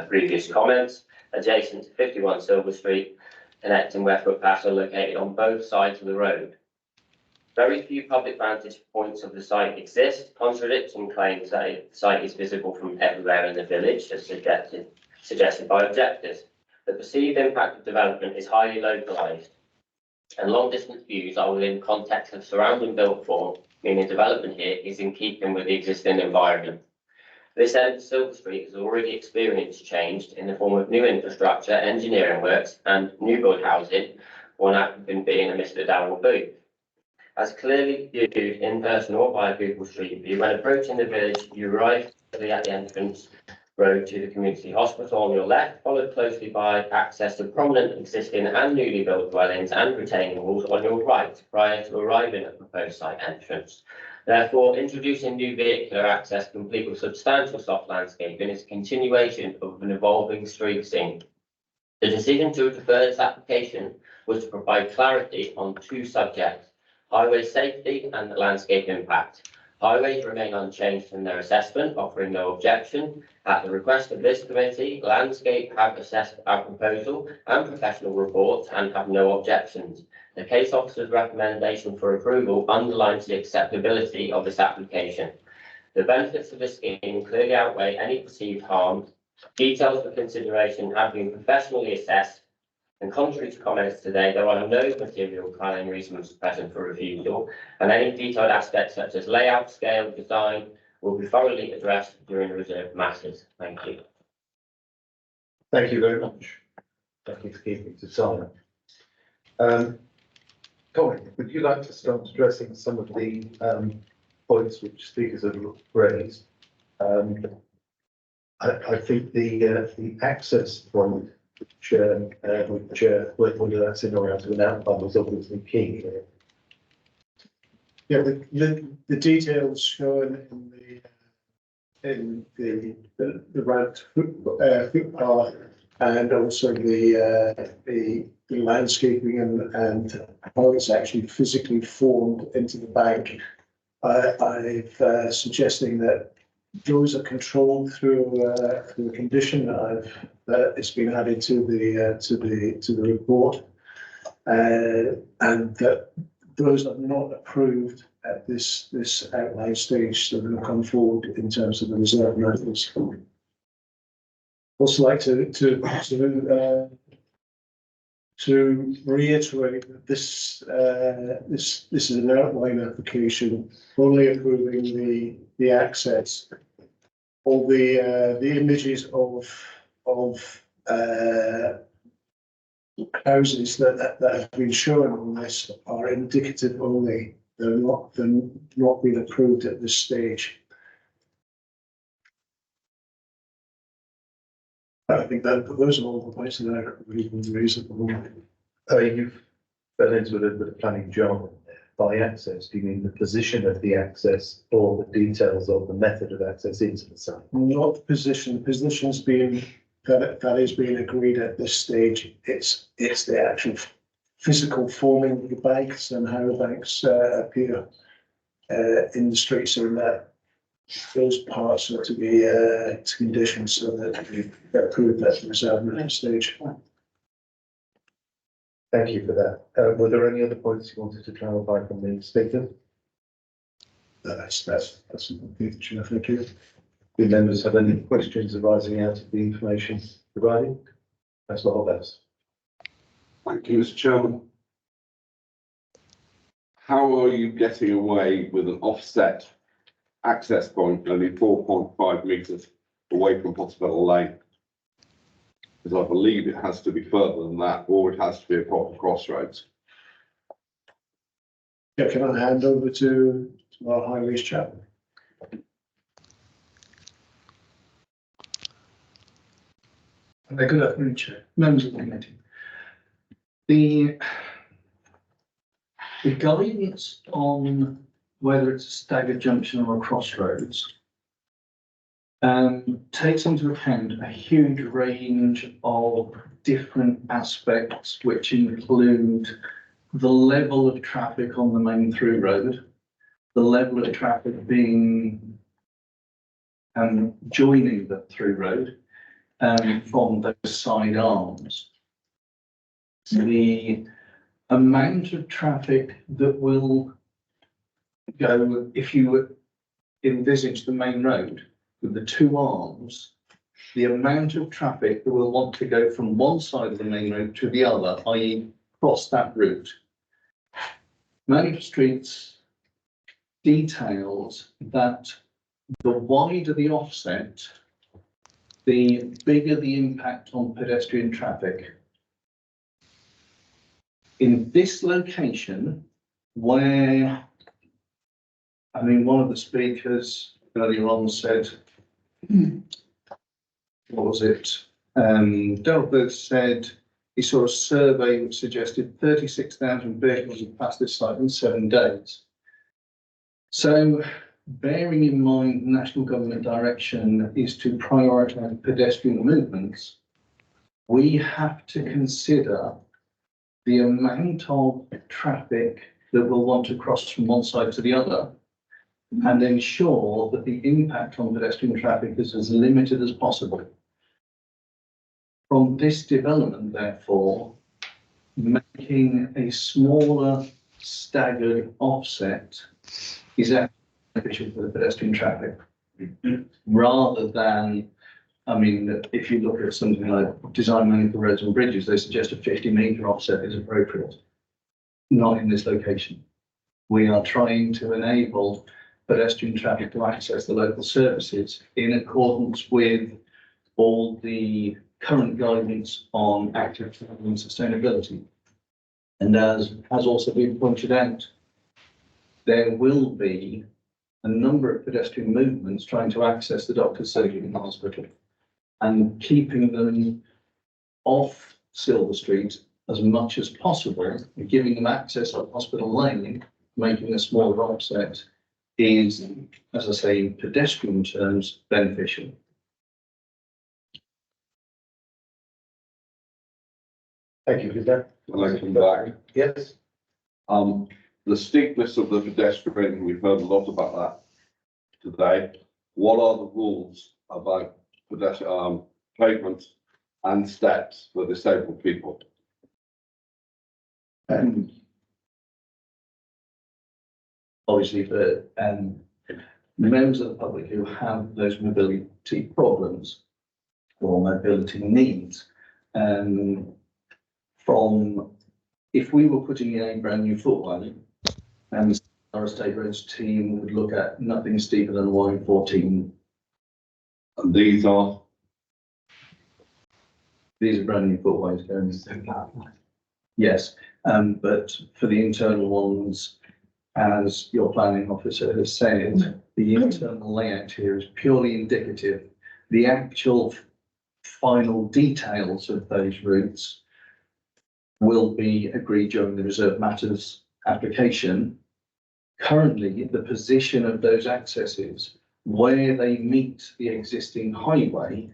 previous comments, adjacent to 51 Silver Street, connecting where footpaths are located on both sides of the road. Very few public vantage points of the site exist, contradicting claims that the site is visible from everywhere in the village, as suggested by objectors. The perceived impact of development is highly localised, and long-distance views are within context of surrounding built form, meaning development here is in keeping with the existing environment. This end of Silver Street has already experienced change in the form of new infrastructure, engineering works and new build housing, one applicant being a Mr. Darrell Booth. As clearly viewed in person or via Google Street View, when approaching the village, you arrive at the entrance road to the community hospital on your left, followed closely by access to prominent existing and newly built dwellings and retaining walls on your right, prior to arriving at the proposed site entrance. Therefore, introducing new vehicular access complete with substantial soft landscaping is a continuation of an evolving street scene. The decision to defer this application was to provide clarity on two subjects: highway safety and the landscape impact. Highways remain unchanged in their assessment, offering no objection. At the request of this committee, Landscape have assessed our proposal and professional reports and have no objections. The case officer's recommendation for approval underlines the acceptability of this application. The benefits of this scheme clearly outweigh any perceived harm. Details for consideration have been professionally assessed, and contrary to comments today, there are no material planning reasons present for refusal, and any detailed aspects such as layout, scale, design will be thoroughly addressed during reserved matters. Thank you. Thank you very much. Thank you for keeping to time. Colin, would you like to start addressing some of the points which speakers have raised? I think the access point, whether that's in or out of an outline, was obviously key. Yeah, the details shown in the ramped footpath and also the landscaping and how it's actually physically formed into the bank. I've suggesting that those are controlled through a condition that it's been added to the report, and that those are not approved at this outline stage, so they'll come forward in terms of the reserve matters. Also like to reiterate that this is an outline application, only approving the access. All the images of houses that have been shown on this are indicative only. They're not being approved at this stage. I think that those are all the points that are really reasonable. You've fell into a little bit of planning jargon there. By access, do you mean the position of the access or the details of the method of access into the site? Not the position. The position's being that is being agreed at this stage. It's the actual physical forming of the banks and how the banks appear in the streets, and that those parts are to be conditions so that we approve at the reserve stage. Thank you for that. Were there any other points you wanted to clarify from the speaker? That's good, Chair. Thank you. Do members have any questions arising out of the information provided? That's what I'll ask. Thank you, Mr. Chairman. How are you getting away with an offset access point only 4.5 metres away from Hospital Lane? Because I believe it has to be further than that, or it has to be a proper crossroads. Yeah, can I hand over to our highways chap? Good afternoon, Chair. Members of the committee. The guidance on whether it's a staggered junction or a crossroads takes into account a huge range of different aspects, which include the level of traffic on the main through road, the level of traffic being joining the through road from those side arms, the amount of traffic that will go if you envisage the main road with the two arms, the amount of traffic that will want to go from one side of the main road to the other, i.e. cross that route. Managed Streets details that the wider the offset, the bigger the impact on pedestrian traffic. In this location, where, I mean, one of the speakers earlier on said, what was it? Delbert said he saw a survey which suggested 36,000 vehicles had passed this site in 7 days. So, bearing in mind national government direction is to prioritise pedestrian movements, we have to consider the amount of traffic that will want to cross from one side to the other and ensure that the impact on pedestrian traffic is as limited as possible. From this development, therefore, making a smaller staggered offset is actually beneficial for the pedestrian traffic rather than, I mean, if you look at something like design manual for roads and bridges, they suggest a 50-metre offset is appropriate. Not in this location. We are trying to enable pedestrian traffic to access the local services in accordance with all the current guidance on active travel and sustainability. And as has also been pointed out, there will be a number of pedestrian movements trying to access the doctor's surgery in the hospital, and keeping them off Silver Street as much as possible, giving them access to Hospital Lane, making a smaller offset is, as I say, in pedestrian terms, beneficial. Thank you, Peter. I'd like to come back. Yes. The steepness of the pedestrian, we've heard a lot about that today. What are the rules about pedestrian, pavement and steps for disabled people? Obviously, for members of the public who have those mobility problems or mobility needs, from if we were putting in a brand new footway, and our estate roads team would look at nothing steeper than Y14. And these are brand new footways going. Yes, but for the internal ones, as your planning officer has said, the internal layout here is purely indicative. The actual final details of those routes will be agreed during the reserve matters application. Currently, the position of those accesses, where they meet the existing highway,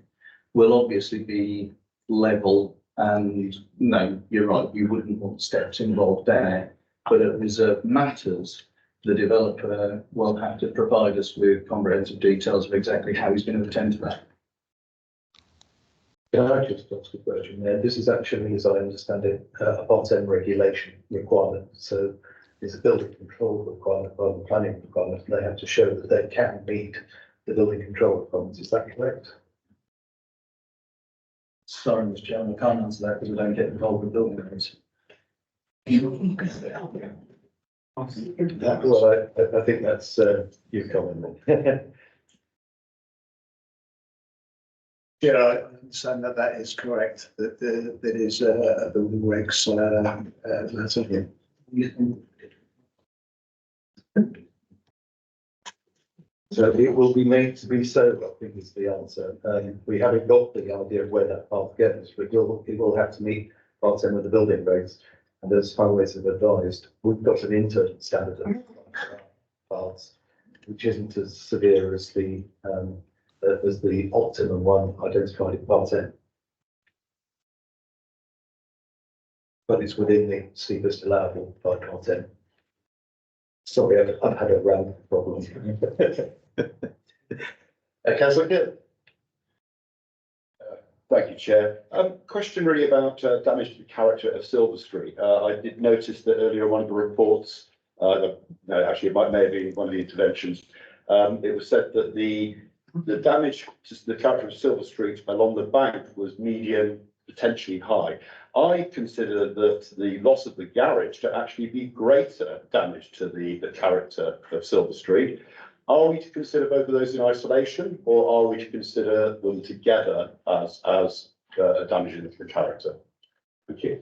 will obviously be level, and no, you're right, you wouldn't want steps involved there. But at reserve matters, the developer will have to provide us with comprehensive details of exactly how he's going to attend to that. Can I just ask a question there? This is actually, as I understand it, a Part M regulation requirement. So it's a building control requirement rather than planning requirement. They have to show that they can meet the building control requirements. Is that correct? Sorry, Mr. Chairman, I can't answer that because we don't get involved with building codes. Well, I think that's your comment then. Yeah, I understand that that is correct, that that is a building regs matter. So it will be made to be so, I think is the answer. We haven't got the idea of where that path goes, but it will have to meet Part 10 with the building regs. And as highways have advised, we've got an internal standard of paths, which isn't as severe as the optimum one identified in Part 10. But it's within the steepest allowable by Part 10. Sorry, I've had a RAM problem. Councillor Gill. Thank you, Chair. Question really about damage to the character of Silver Street. I did notice that earlier in one of the reports, actually it may have been one of the interventions, it was said that the damage to the character of Silver Street along the bank was medium, potentially high. I consider that the loss of the garage to actually be greater damage to the character of Silver Street. Are we to consider both of those in isolation, or are we to consider them together as damaging the character? Thank you.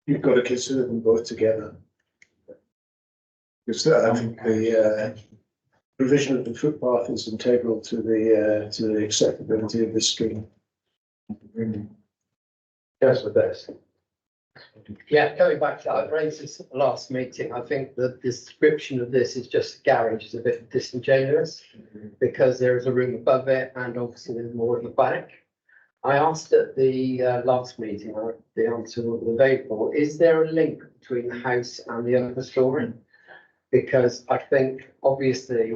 You've got to consider them both together. Because I think the provision of the footpath is integral to the acceptability of this scheme. Councillor Best. Yeah, going back to that, I've raised this at the last meeting. I think that the description of this is just a garage is a bit disingenuous because there is a room above it and obviously there's more at the back. I asked at the last meeting, the answer was available. Is there a link between the house and the upper story? Because I think obviously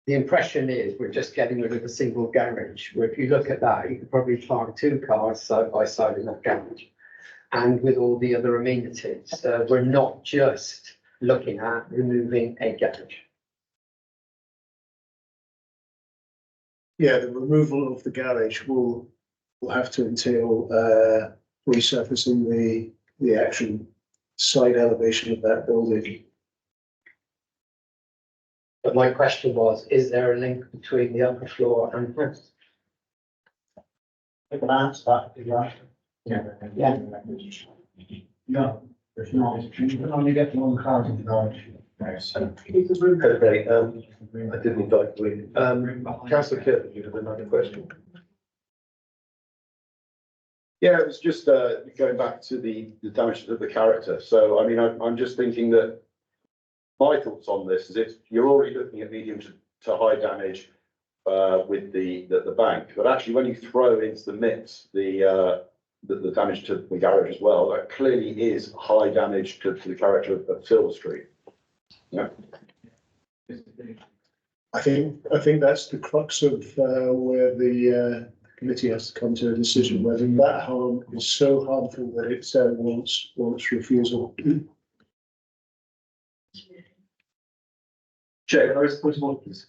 the impression is we're just getting rid of a single garage. Where if you look at that, you could probably park 2 cars side by side in that garage. And with all the other amenities, we're not just looking at removing a garage. Yeah, the removal of the garage will have to entail resurfacing the actual side elevation of that building. But my question was, is there a link between the upper floor and the house? I can answer that if you like. Yeah. No, there's not. You can only get one car in the garage. Okay, I didn't invite you. Councillor Kirk, you have another question? Yeah, it was just going back to the damage to the character. So, I mean, I'm just thinking that my thoughts on this is if you're already looking at medium to high damage with the bank, but actually when you throw into the mix the damage to the garage as well, that clearly is high damage to the character of Silver Street. Yeah. I think that's the crux of where the committee has to come to a decision whether that harm is so harmful that it wants refusal. Chair, can I raise a point of order, please?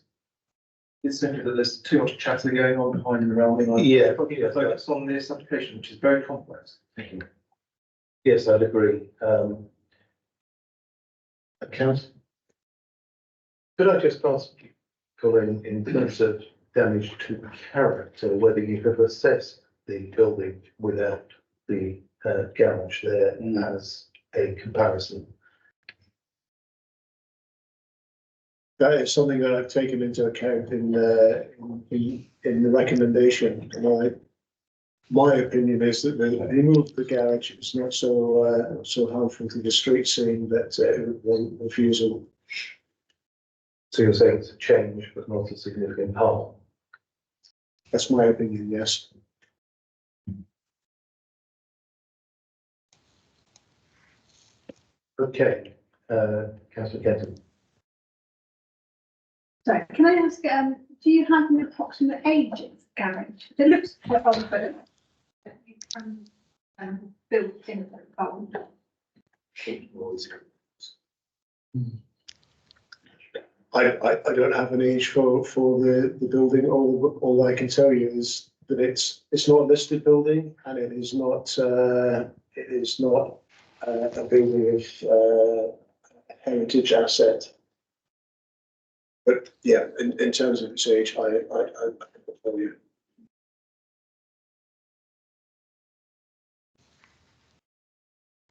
It's simply that there's too much chatter going on behind and around me. Yeah. Focus on this application, which is very complex. Thank you. Yes, I'd agree. Councillor, could I just ask you, Colin, in terms of damage to the character, whether you have assessed the building without the garage there as a comparison? That is something that I've taken into account in the recommendation. And my opinion is that the removal of the garage is not so harmful to the street scene that the refusal. So you're saying it's a change, but not a significant harm? That's my opinion, yes. Okay, Councillor Kenton. Sorry, can I ask, do you have an approximate age of the garage? It looks quite old, but built in a old. I don't have an age for the building. All I can tell you is that it's not a listed building and it is not a building of heritage asset. But yeah, in terms of its age, I can tell you.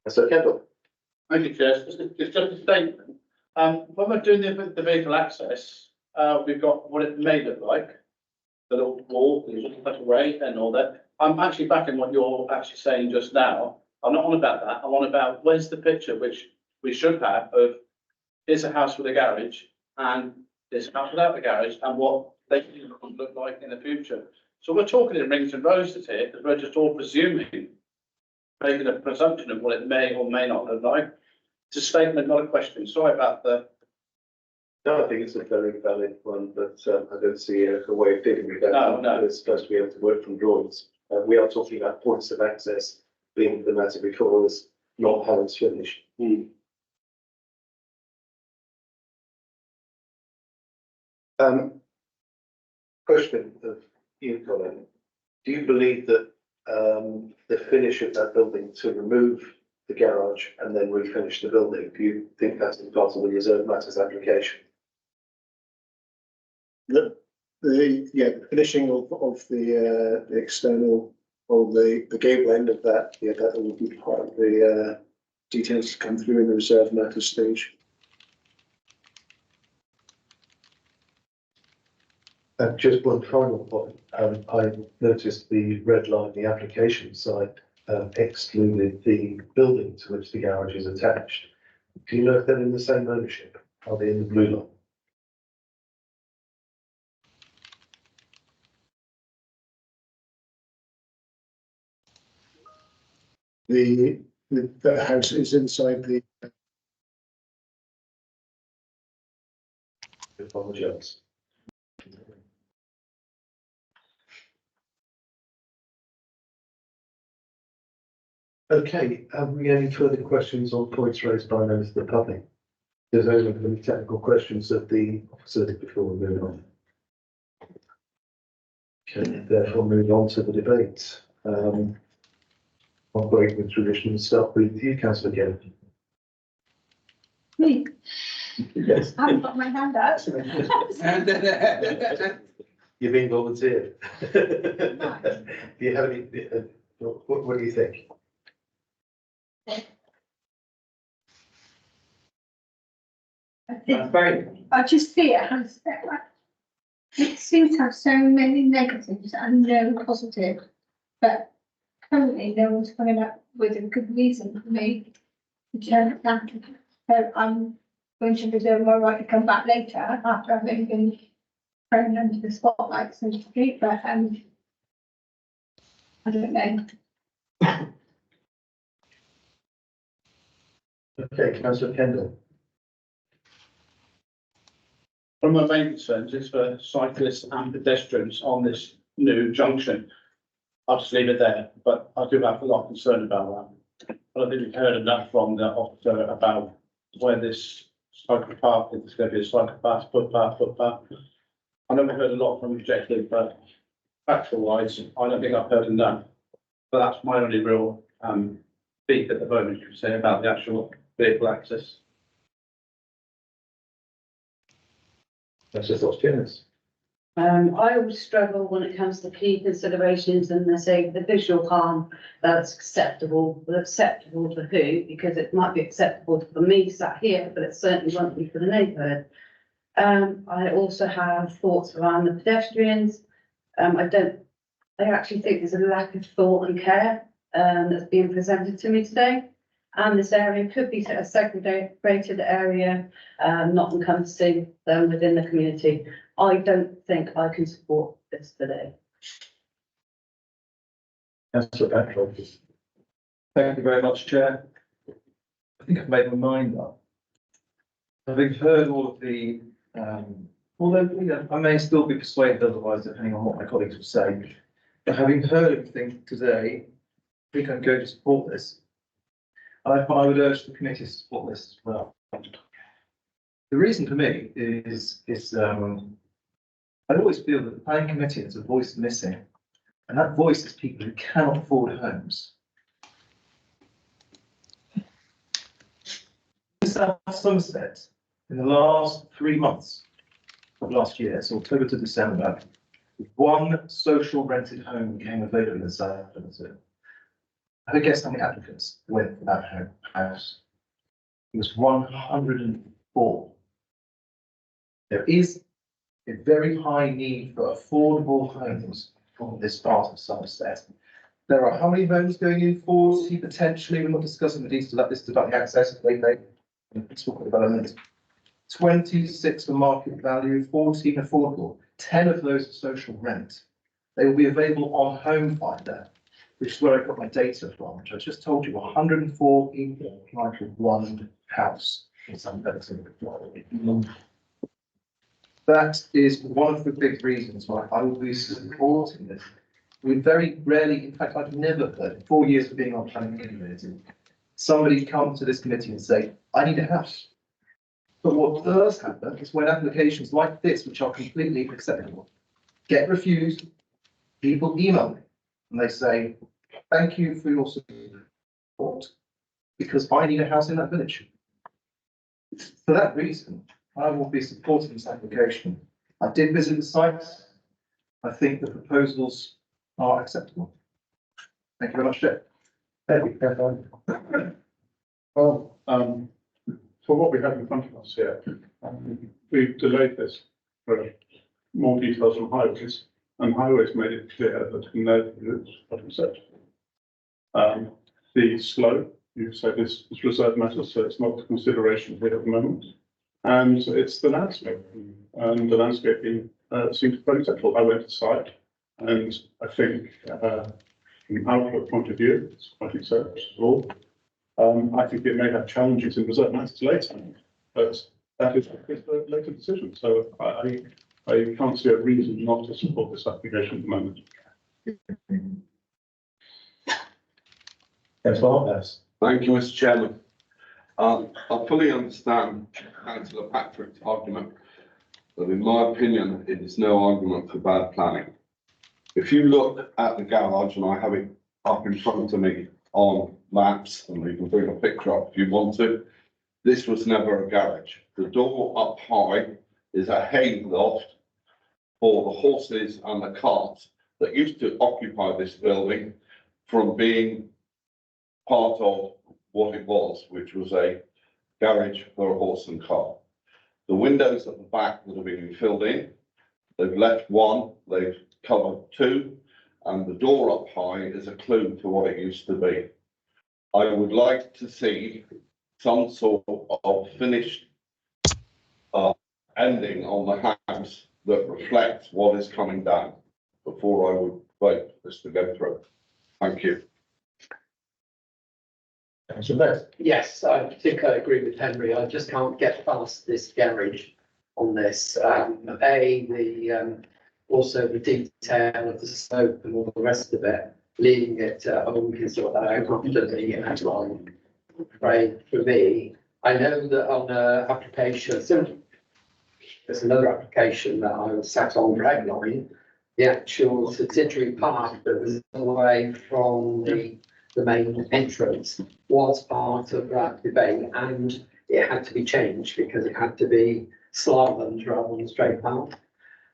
So Kendall. Thank you, Chair. It's just a statement. When we're doing the vehicle access, we've got what it may look like. The little wall, the little metal array and all that. I'm actually backing what you're actually saying just now. I'm not on about that. I'm on about where's the picture, which we should have of here's a house with a garage and this house without a garage and what they look like in the future. So we're talking in rings and roses here because we're just all presuming, making a presumption of what it may or may not look like. It's a statement, not a question. Sorry about the. No, I think it's a very valid one, but I don't see a way of dealing with that. No. It's supposed to be able to work from drawings. We are talking about points of access being the matter because not how it's finished. Question of you, Colin. Do you believe that the finish of that building to remove the garage and then refinish the building, do you think that's part of the reserve matters application? the finishing of the external or the gable end of that, that will be part of the details to come through in the reserve matter stage. Just one final point. I noticed the red line, the application side, excluded the building to which the garage is attached. Do you know if they're in the same ownership? Are they in the blue line? The house is inside the. Apologise. Okay, have we any further questions on points raised by members of the public? There's only any technical questions of the officers before we move on. Okay, therefore move on to the debate. Operating with tradition, start with you, Councillor Kennedy. Me, Yes. I haven't got my hand out. You're being volunteered. Do you have any, what do you think? I just see it has, it seems to have so many negatives and no positive, but currently no one's coming up with a good reason for me to turn it down. So I'm going to reserve my right to come back later after having been thrown under the spotlight, so to speak, but I don't know. Okay, Councillor Kendall. One of my main concerns is for cyclists and pedestrians on this new junction. I'll just leave it there, but I do have a lot of concern about that. But I think we've heard enough from the officer about where this cycle path is. It's going to be a cycle path, footpath. I know we heard a lot from objective, but factual wise, I don't think I've heard enough. But that's my only real beef at the moment, you could say, about the actual vehicle access. That's just what's generous. I always struggle when it comes to key considerations and they say the visual harm that's acceptable, but acceptable to who? Because it might be acceptable for me sat here, but it certainly won't be for the neighbourhood. I also have thoughts around the pedestrians. I actually think there's a lack of thought and care that's being presented to me today. And this area could be a segregated area, not encompassing them within the community. I don't think I can support this today. Councillor Patrick. Thank you very much, Chair. I think I've made my mind up. Having heard all of the, although I may still be persuaded otherwise, depending on what my colleagues will say, but having heard everything today, I think I'm going to support this. I would urge the committee to support this as well. The reason for me is I always feel that the planning committee has a voice missing, and that voice is people who cannot afford homes. South Somerset, in the last 3 months of last year, so October to December, one social rented home became available in South Somerset. Have a guess how many applicants went for that house? It was 104. There is a very high need for affordable homes from this part of Somerset. There are how many homes going in? 40 potentially. We're not discussing the details of that. This is about the access. Let's talk development. 26 for market value, 14 affordable. 10 of those are social rent. They will be available on Home Finder, which is where I got my data from, which I just told you 104 people applied for one house in some places. That is one of the big reasons why I will be supporting this. We very rarely, in fact, I've never heard, in 4 years of being on planning committee, somebody come to this committee and say, I need a house. But what does happen is when applications like this, which are completely acceptable, get refused, people email me and they say, thank you for your support, because I need a house in that village. For that reason, I will be supporting this application. I did visit the sites. I think the proposals are acceptable. Thank you very much, Chair. Well, for what we have in front of us here, we've delayed this for more details on highways, and highways made it clear that in their view, it's not acceptable. The slope, you said is reserved matter, so it's not the consideration here at the moment. And it's the landscape, and the landscaping seems very acceptable. I went to the site, and I think from an outlook point of view, it's quite acceptable. I think it may have challenges in reserve matters later, but that is a later decision. So I can't see a reason not to support this application at the moment. Thank you, Mr. Chairman. I fully understand Councillor Patrick's argument, but in my opinion, it is no argument for bad planning. If you look at the garage, and I have it up in front of me on maps, and we can bring a picture up if you want to, this was never a garage. The door up high is a hay loft for the horses and the carts that used to occupy this building from being part of what it was, which was a garage for a horse and cart. The windows at the back that have been filled in, they've left one, they've covered two, and the door up high is a clue to what it used to be. I would like to see some sort of finished ending on the house that reflects what is coming down before I would vote this to go through. Thank you. Yes, I think I agree with Henry. I just can't get past this garage on this. Also the detail of the slope and all the rest of it, leaving it is what I after the outline. Right, for me, I know that on application, there's another application that I was sat on Dragline, the actual subsidiary path that was away from the main entrance was part of that debate, and it had to be changed because it had to be slalom rather than straight path.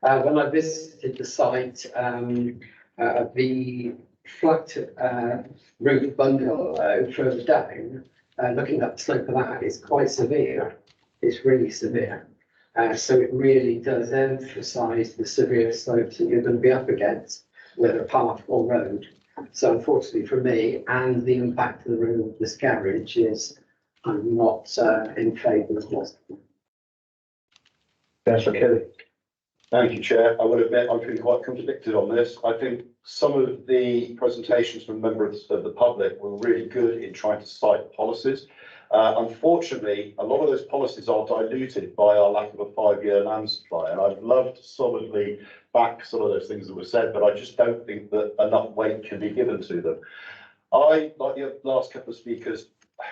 When I visited the site, the flat roof bungalow further down, looking at the slope of that is quite severe. It's really severe. So it really does emphasise the severe slopes that you're going to be up against, whether path or road. So unfortunately for me, and the impact of the room of this garage is, I'm not in favour of this. Councillor Kelly. Thank you, Chair. I will admit I'm feeling quite contradicted on this. I think some of the presentations from members of the public were really good in trying to cite policies. Unfortunately, a lot of those policies are diluted by our lack of a 5-year land supply, and I'd love to solidly back some of those things that were said, but I just don't think that enough weight can be given to them. I, like the last couple of speakers,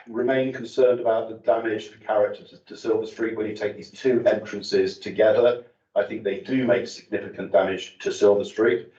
remain concerned about the damage to character to Silver Street when you take these two entrances together. I think they do make significant damage to Silver Street.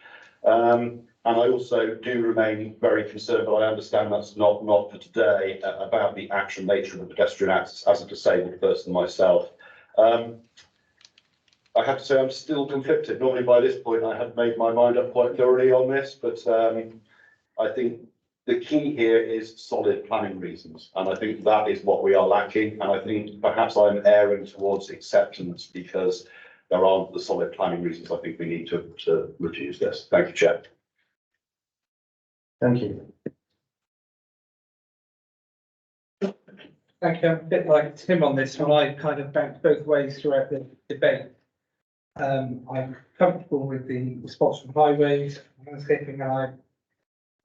And I also do remain very concerned, but I understand that's not for today, about the actual nature of the pedestrian access as a disabled person myself. I have to say I'm still conflicted. Normally by this point I have made my mind up quite thoroughly on this, but I think the key here is solid planning reasons, and I think that is what we are lacking, and I think perhaps I'm erring towards acceptance because there aren't the solid planning reasons. I think we need to reduce this. Thank you, Chair. Thank you. Thank you. I'm a bit like Tim on this one. I kind of bounced both ways throughout the debate. I'm comfortable with the response from highways, landscaping, and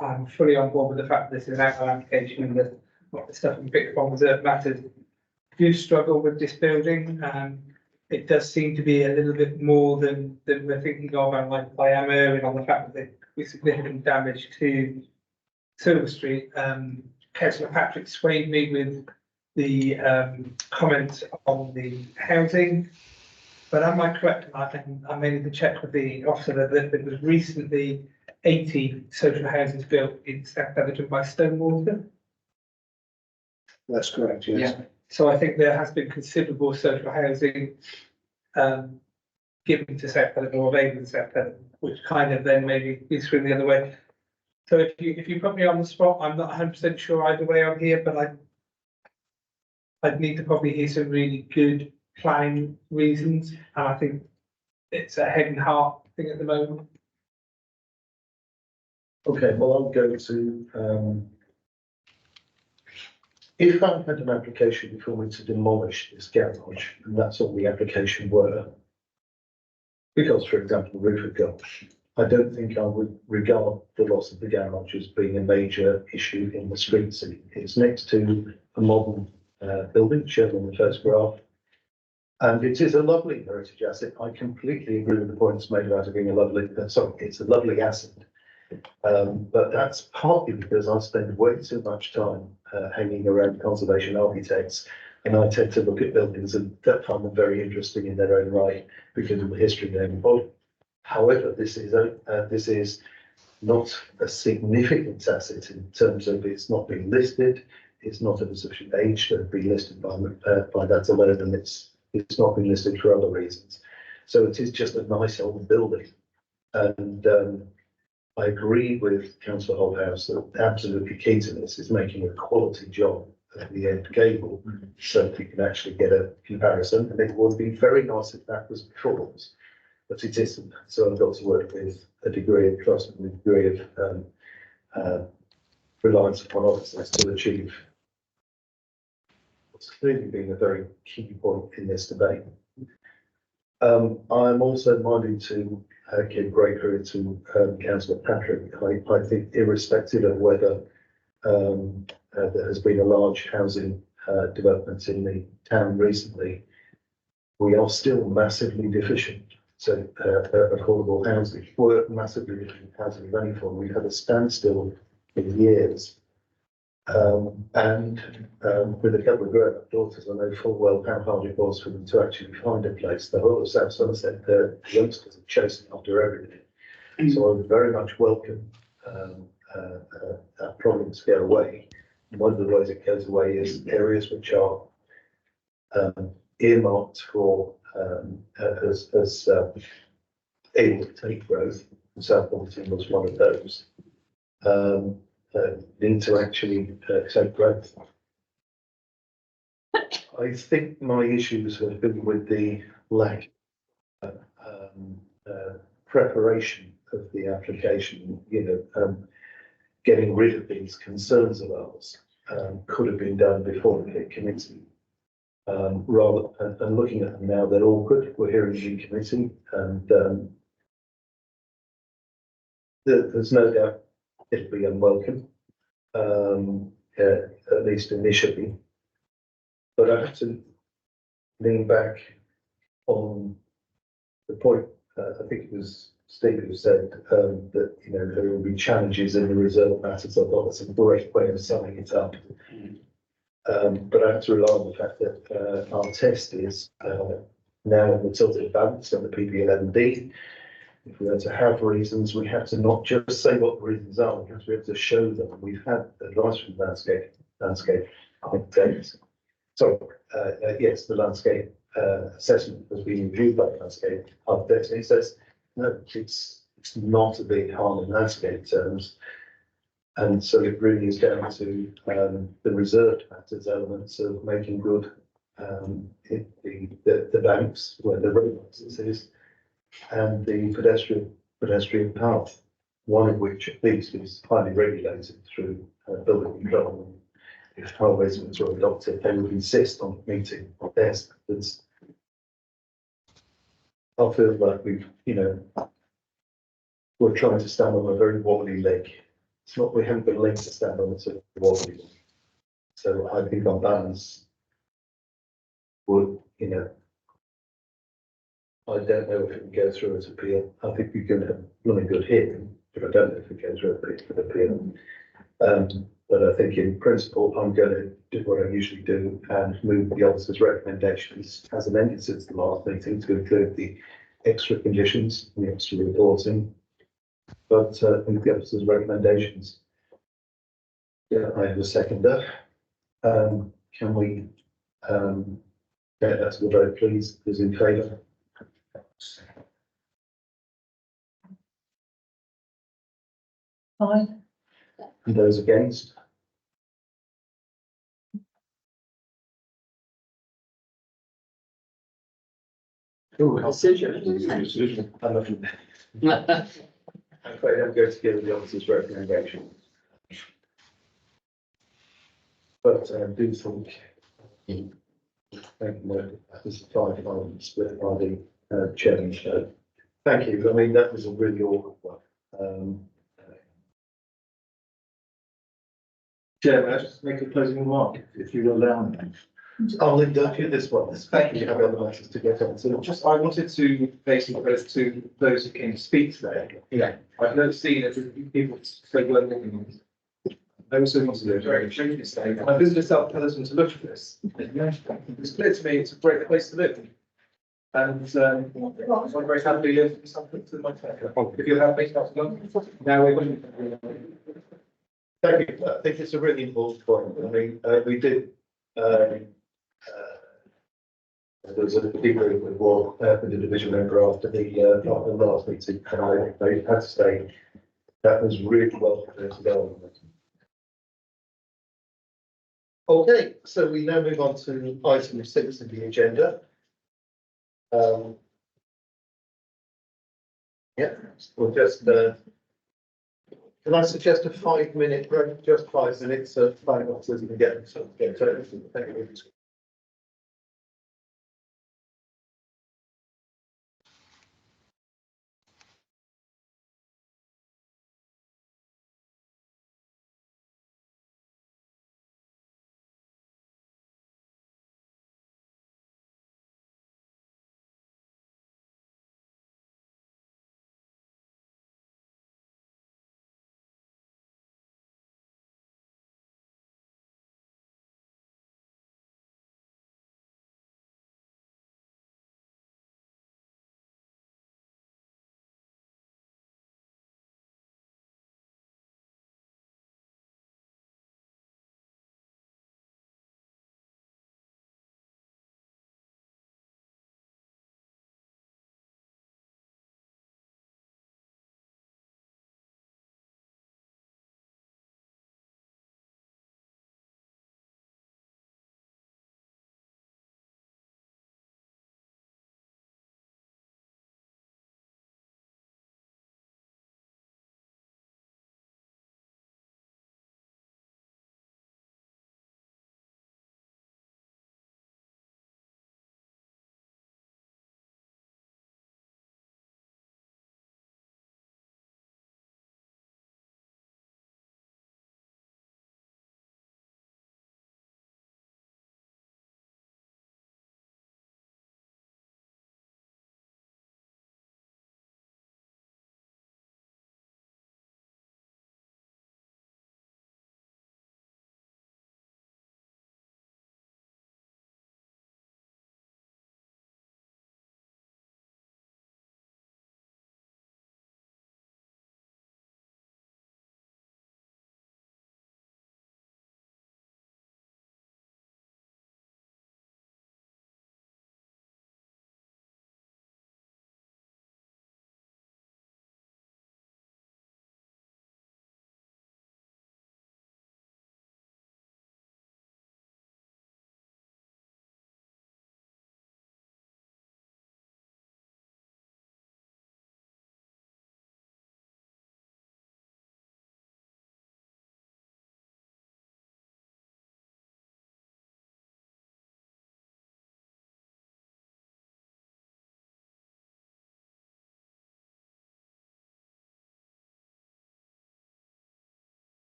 I'm fully on board with the fact that this is an outline application and that what the stuff we picked up on reserve matters. I do struggle with this building. It does seem to be a little bit more than we're thinking of, and like I am erring on the fact that there was significant damage to Silver Street. Councillor Patrick swayed me with the comment on the housing, but am I correct? I made the check with the officer that there was recently 80 social houses built in South Betherton by Stonewater. That's correct, yes. Yeah. So I think there has been considerable social housing given to South Pennant or available to South Pennant, which kind of then maybe is swing the other way. So if you put me on the spot, I'm not 100% sure either way on here, but I'd need to probably hear some really good planning reasons, and I think it's a head and heart thing at the moment. Okay, well, I'm going to, if I had an application before me to demolish this garage, and that's all the application were, because, for example, the roof had gone, I don't think I would regard the loss of the garage as being a major issue in the street scene. It's next to a modern building shown on the first graph. And it is a lovely heritage asset. I completely agree with the points made about it being a lovely, it's a lovely asset. But that's partly because I spend way too much time hanging around conservation architects, and I tend to look at buildings and find them very interesting in their own right because of the history they're involved. However, this is not a significant asset in terms of it's not being listed. It's not of a sufficient age to be listed by that alone, and it's not been listed for other reasons. So it is just a nice old building. And I agree with Councillor Holthouse that absolutely key to this is making a quality job at the end gable so that you can actually get a comparison. And it would be very nice if that was before, but it isn't. So I've got to work with a degree of trust and a degree of reliance upon officers to achieve what's clearly been a very key point in this debate. I'm also minded to give great credit to Councillor Patrick. I think irrespective of whether there has been a large housing development in the town recently, we are still massively deficient. So affordable housing, we're massively deficient housing of any form. We've had a standstill in years. With a couple of grown-up daughters, I know full well how hard it was for them to actually find a place. The whole of South Somerset, the youngsters are chasing after everything. So I would very much welcome that problem to go away. And one of the ways it goes away is areas which are earmarked for as able to take growth. South Somerset was one of those. Need to actually take growth. I think my issues have been with the lack of preparation of the application. Getting rid of these concerns of ours could have been done before the committee. Rather than looking at them now, they're all good. We're hearing in committee, and there's no doubt it'll be unwelcome, at least initially. But I have to lean back on the point, I think it was Steve who said that there will be challenges in the reserve matters. I thought that's a great way of summing it up. But I have to rely on the fact that our test is now in the tilted balance on the PP11D. If we are to have reasons, we have to not just say what the reasons are, we have to be able to show them. We've had advice from landscape architects. Yes, the landscape assessment has been reviewed by landscape architects, and he says, no, it's not a big harm in landscape terms. And so it really is down to the reserved matters elements of making good the banks where the road access is, and the pedestrian path, one of which at least is highly regulated through building control. If highways were adopted, they would insist on meeting their standards. I feel like we're trying to stand on a very wobbly leg. It's not, we haven't got a leg to stand on, it's a wobbly leg. So I think on balance would, I don't know if it can go through as appeal. I think we can have really good hearing, but I don't know if it goes through an appeal. But I think in principle, I'm going to do what I usually do and move the officer's recommendations as amended since the last meeting to include the extra conditions, the extra reporting, but the officer's recommendations. Yeah, I have a seconder. Can we get that to the vote, please? Who's in favour? Aye. And those against? Decision. I'm looking. I'm afraid I'm going to give the officer's recommendation. But do think. Thank you, that was 5 items split by the chairman. So thank you. I mean, that was a really awkward one. Chairman, I just make a closing remark, if you will allow me. I'll interpret this one. Thank you. You have other matters to get on. So just, I wanted to basically go to those who came to speak today. Yeah. I've never seen it, people say well. I also want to do a very extremely say. I visited South Peloton to look at this. It's clear to me it's a great place to live. And I'm very happy to live in something to my family. If you have me, now we're going to. Thank you. I think it's a really important point. I mean, we did. There was a debrief with the division member after the last meeting, and I had to say that was really well presented on. Okay, so we now move on to item 6 of the agenda. Yeah, we'll just. Can I suggest a 5-minute break? Just 5 minutes, so 5 officers can get to it. Thank you.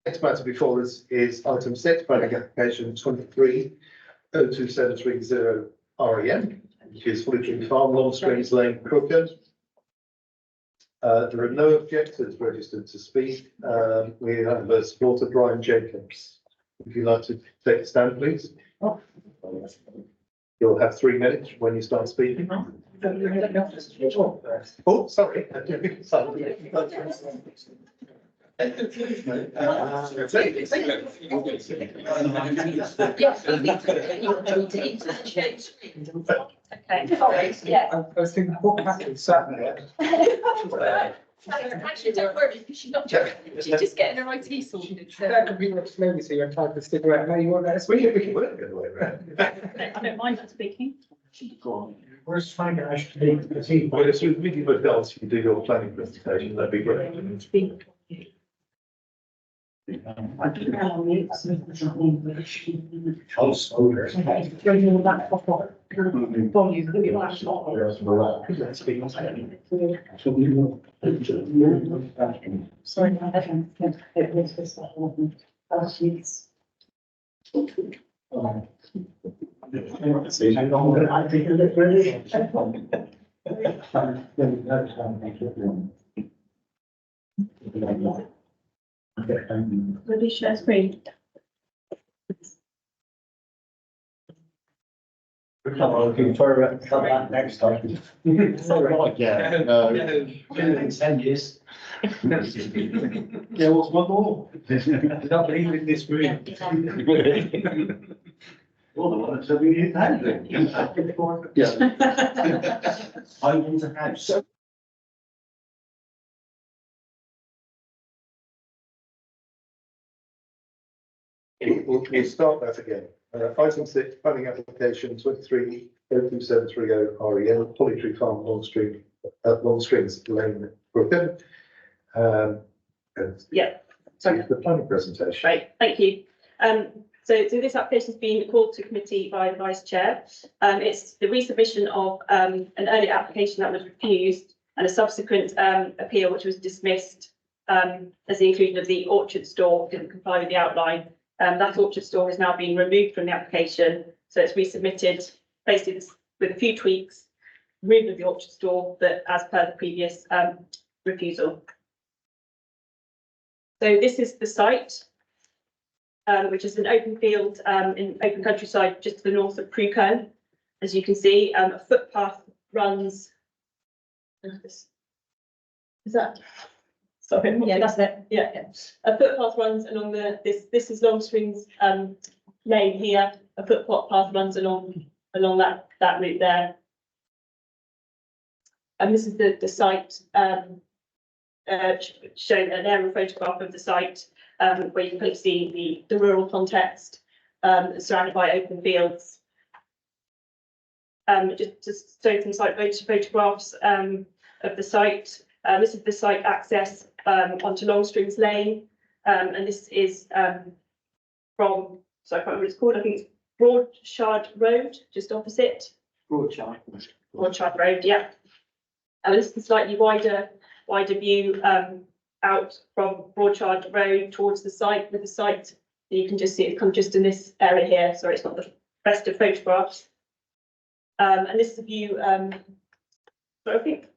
Next matter before us is item 6, planning application 23-02730 REM, which is Fully Tree Farm, Long Springs Lane, Crookham. There are no objectors registered to speak. We have a supporter, Brian Jacobs. Would you like to take a stand, please? You'll have 3 minutes when you start speaking. Oh, sorry. Okay, sorry, yeah. I was thinking, what happened Saturday? Actually, don't worry, because she's not joking. She's just getting her IT sorted. That could be what slowly, so you're trying to stick around. No, you want that? We can work the way around. I don't mind not speaking. Where's Frank actually? Well, it's with you adults, you do your planning presentation, that'd be great. I don't know how many. Sorry, I haven't. It was just that one. Really share screen. Looking for that next time. Sorry. Yeah, no. In 10 years. Yeah, what's one more? Not leaving this room. You're the one that's having it handling. Yeah. I want a house. We'll start that again. Item 6, planning application 23-02730 REM, Polly Tree Farm, Long Springs Lane, Brooklyn. Yeah. The planning presentation. Right, thank you. So this application has been called to committee by the Vice Chair. It's the resubmission of an earlier application that was refused and a subsequent appeal which was dismissed as the inclusion of the orchard store didn't comply with the outline. That orchard store has now been removed from the application, so it's resubmitted basically with a few tweaks, removal of the orchard store, but as per the previous refusal. So this is the site, which is an open field in open countryside just to the north of Crewkerne. As you can see, a footpath runs. Is that? Sorry, yeah, that's it. Yeah, a footpath runs along this is Long Springs Lane here. A footpath runs along that route there. And this is the site showing an aerial photograph of the site where you can kind of see the rural context surrounded by open fields. Just showing some site photographs of the site. This is the site access onto Long Springs Lane, and this is from, so I can't remember what it's called, I think it's Broadchard Road, just opposite. Broadchard Road, yeah. And this is a slightly wider view out from Broadchard Road towards the site. With the site, you can just see it come just in this area here. Sorry, it's not the best of photographs. And this is a view. So I think,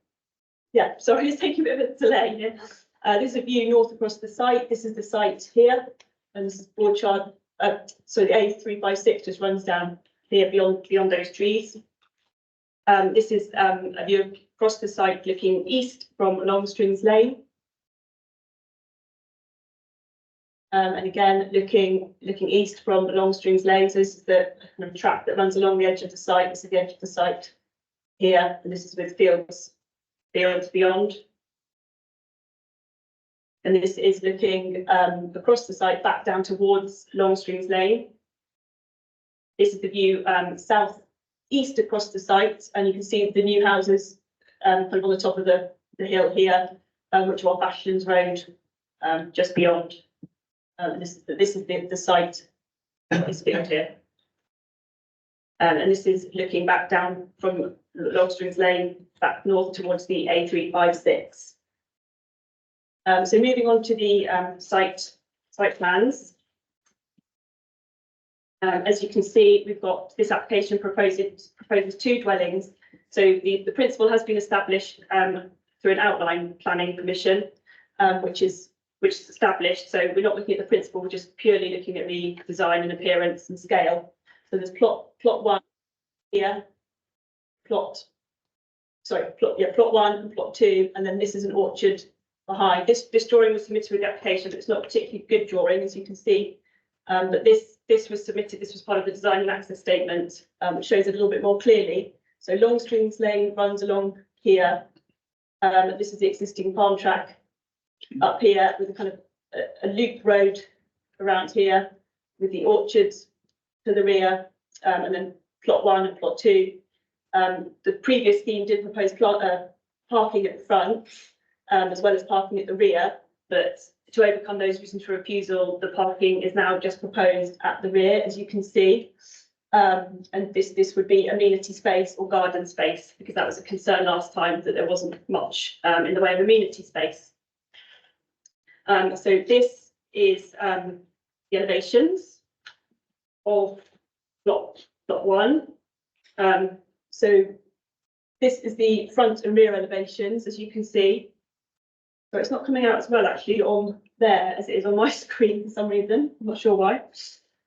yeah. Sorry, it's taking a bit of a delay here. This is a view north across the site. This is the site here, and this is Broadchard. So the A356 just runs down here beyond those trees. This is a view across the site looking east from Long Springs Lane. And again, looking east from Long Springs Lane. So this is the kind of track that runs along the edge of the site. This is the edge of the site here, and this is with fields beyond. And this is looking across the site back down towards Long Springs Lane. This is the view southeast across the site, and you can see the new houses kind of on the top of the hill here, which are off Ashlands Road, just beyond. This is the site is field here. And this is looking back down from Long Springs Lane back north towards the A356. So moving on to the site site plans. As you can see, we've got this application proposes 2 dwellings. So the principle has been established through an outline planning permission, which is established. So we're not looking at the principle, we're just purely looking at the design and appearance and scale. So there's plot 1 here, plot 1 and plot 2, and then this is an orchard behind. This drawing was submitted with the application, but it's not a particularly good drawing, as you can see. But this was submitted, this was part of the design and access statement, which shows it a little bit more clearly. So Longstrings Lane runs along here. This is the existing farm track up here with a kind of a loop road around here with the orchards to the rear, and then plot 1 and plot 2. The previous scheme did propose parking at the front, as well as parking at the rear, but to overcome those reasons for refusal, the parking is now just proposed at the rear, as you can see. And this would be amenity space or garden space, because that was a concern last time that there wasn't much in the way of amenity space. So this is the elevations of plot 1. So this is the front and rear elevations, as you can see. So it's not coming out as well actually on there as it is on my screen for some reason. I'm not sure why.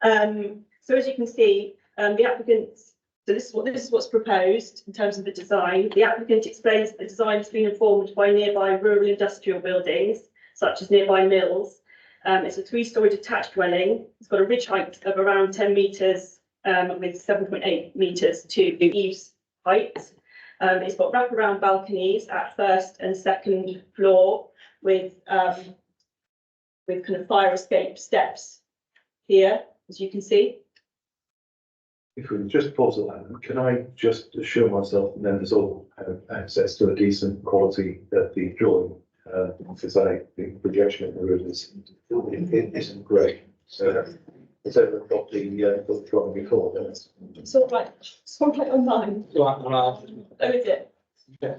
So as you can see, the applicant, so this is what's proposed in terms of the design. The applicant explains that the design has been informed by nearby rural industrial buildings, such as nearby mills. It's a 3-storey detached dwelling. It's got a ridge height of around 10 metres with 7.8 metres to eaves height. It's got wraparound balconies at 1st and 2nd floor with kind of fire escape steps here, as you can see. If we can just pause on that, can I just assure myself that members all have access to a decent quality of the drawing? Because the projection in the room it isn't great. So it's over got the drawing before. It's all right online. Oh, is it? Yeah.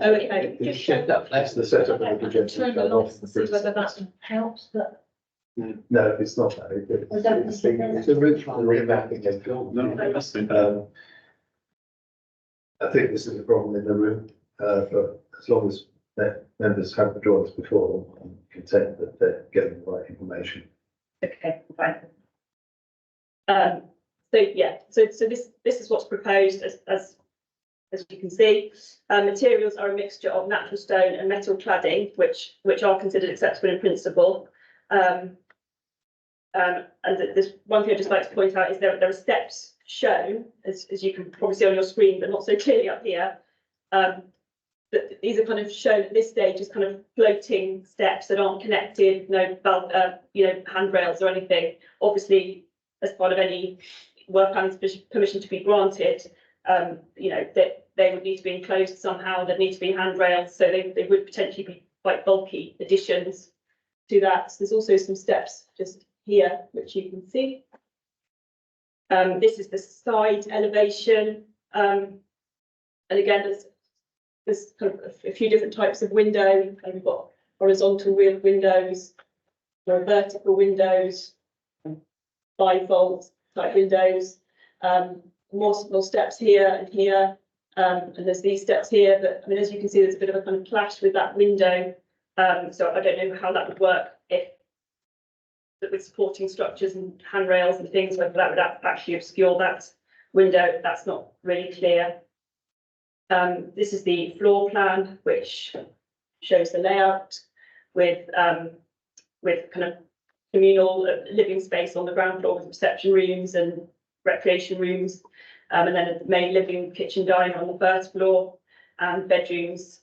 Oh, okay. It's the setup of the projection. Turn it off and see whether that helps, but. No, it's not that. It's the remapping and film. I think this is a problem in the room, but as long as members have the drawings before, I'm content that they're getting the right information. Okay, fine. So yeah, so this is what's proposed as you can see. Materials are a mixture of natural stone and metal cladding, which are considered acceptable in principle. And there's one thing I'd just like to point out is there are steps shown, as you can probably see on your screen, but not so clearly up here. But these are kind of shown at this stage as kind of floating steps that aren't connected, no handrails or anything. Obviously, as part of any work planning permission to be granted, that they would need to be enclosed somehow. There'd need to be handrails, so they would potentially be quite bulky additions to that. So there's also some steps just here, which you can see. This is the side elevation, and again, there's kind of a few different types of window. We've got horizontal wheel windows, vertical windows, bifold type windows, more steps here and here, and there's these steps here. But I mean, as you can see, there's a bit of a kind of clash with that window. So I don't know how that would work if with supporting structures and handrails and things, whether that would actually obscure that window. That's not really clear. This is the floor plan, which shows the layout with kind of communal living space on the ground floor with reception rooms and recreation rooms, and then a main living, kitchen, dining on the 1st floor, and bedrooms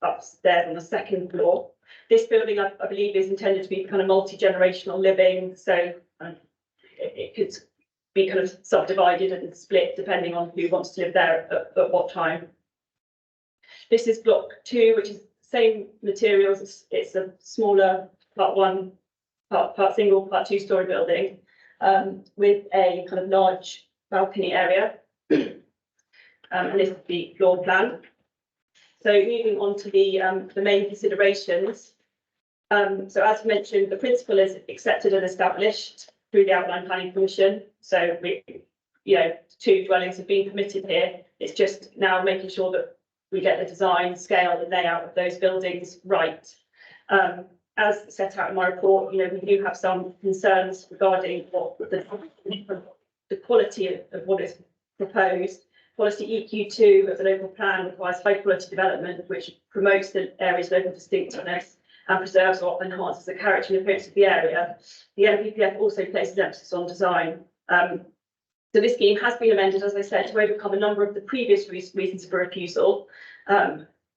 upstairs on the 2nd floor. This building, I believe, is intended to be kind of multi-generational living, so it could be kind of subdivided and split depending on who wants to live there at what time. This is block 2, which is same materials. It's a smaller part 1, part single, part 2-storey building with a kind of large balcony area. And this is the floor plan. So moving on to the main considerations. So as mentioned, the principle is accepted and established through the Outline Planning Commission. So we, 2 dwellings have been permitted here. It's just now making sure that we get the design, scale and layout of those buildings right. As set out in my report, we do have some concerns regarding what the quality of what is proposed. Policy EQ2 of the local plan requires high quality development, which promotes the area's local distinctiveness and preserves or enhances the character and appearance of the area. The NPPF also places emphasis on design. So this scheme has been amended, as I said, to overcome a number of the previous reasons for refusal,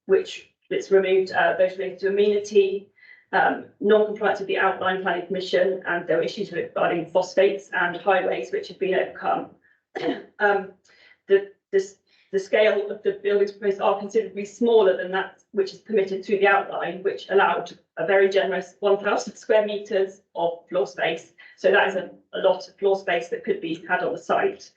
which it's removed those related to amenity, non-compliance with the Outline Planning Commission, and there were issues regarding phosphates and highways which have been overcome. The scale of the buildings proposed are considerably smaller than that which is permitted through the outline, which allowed a very generous 1,000 square metres of floor space. So that is a lot of floor space that could be had on the site.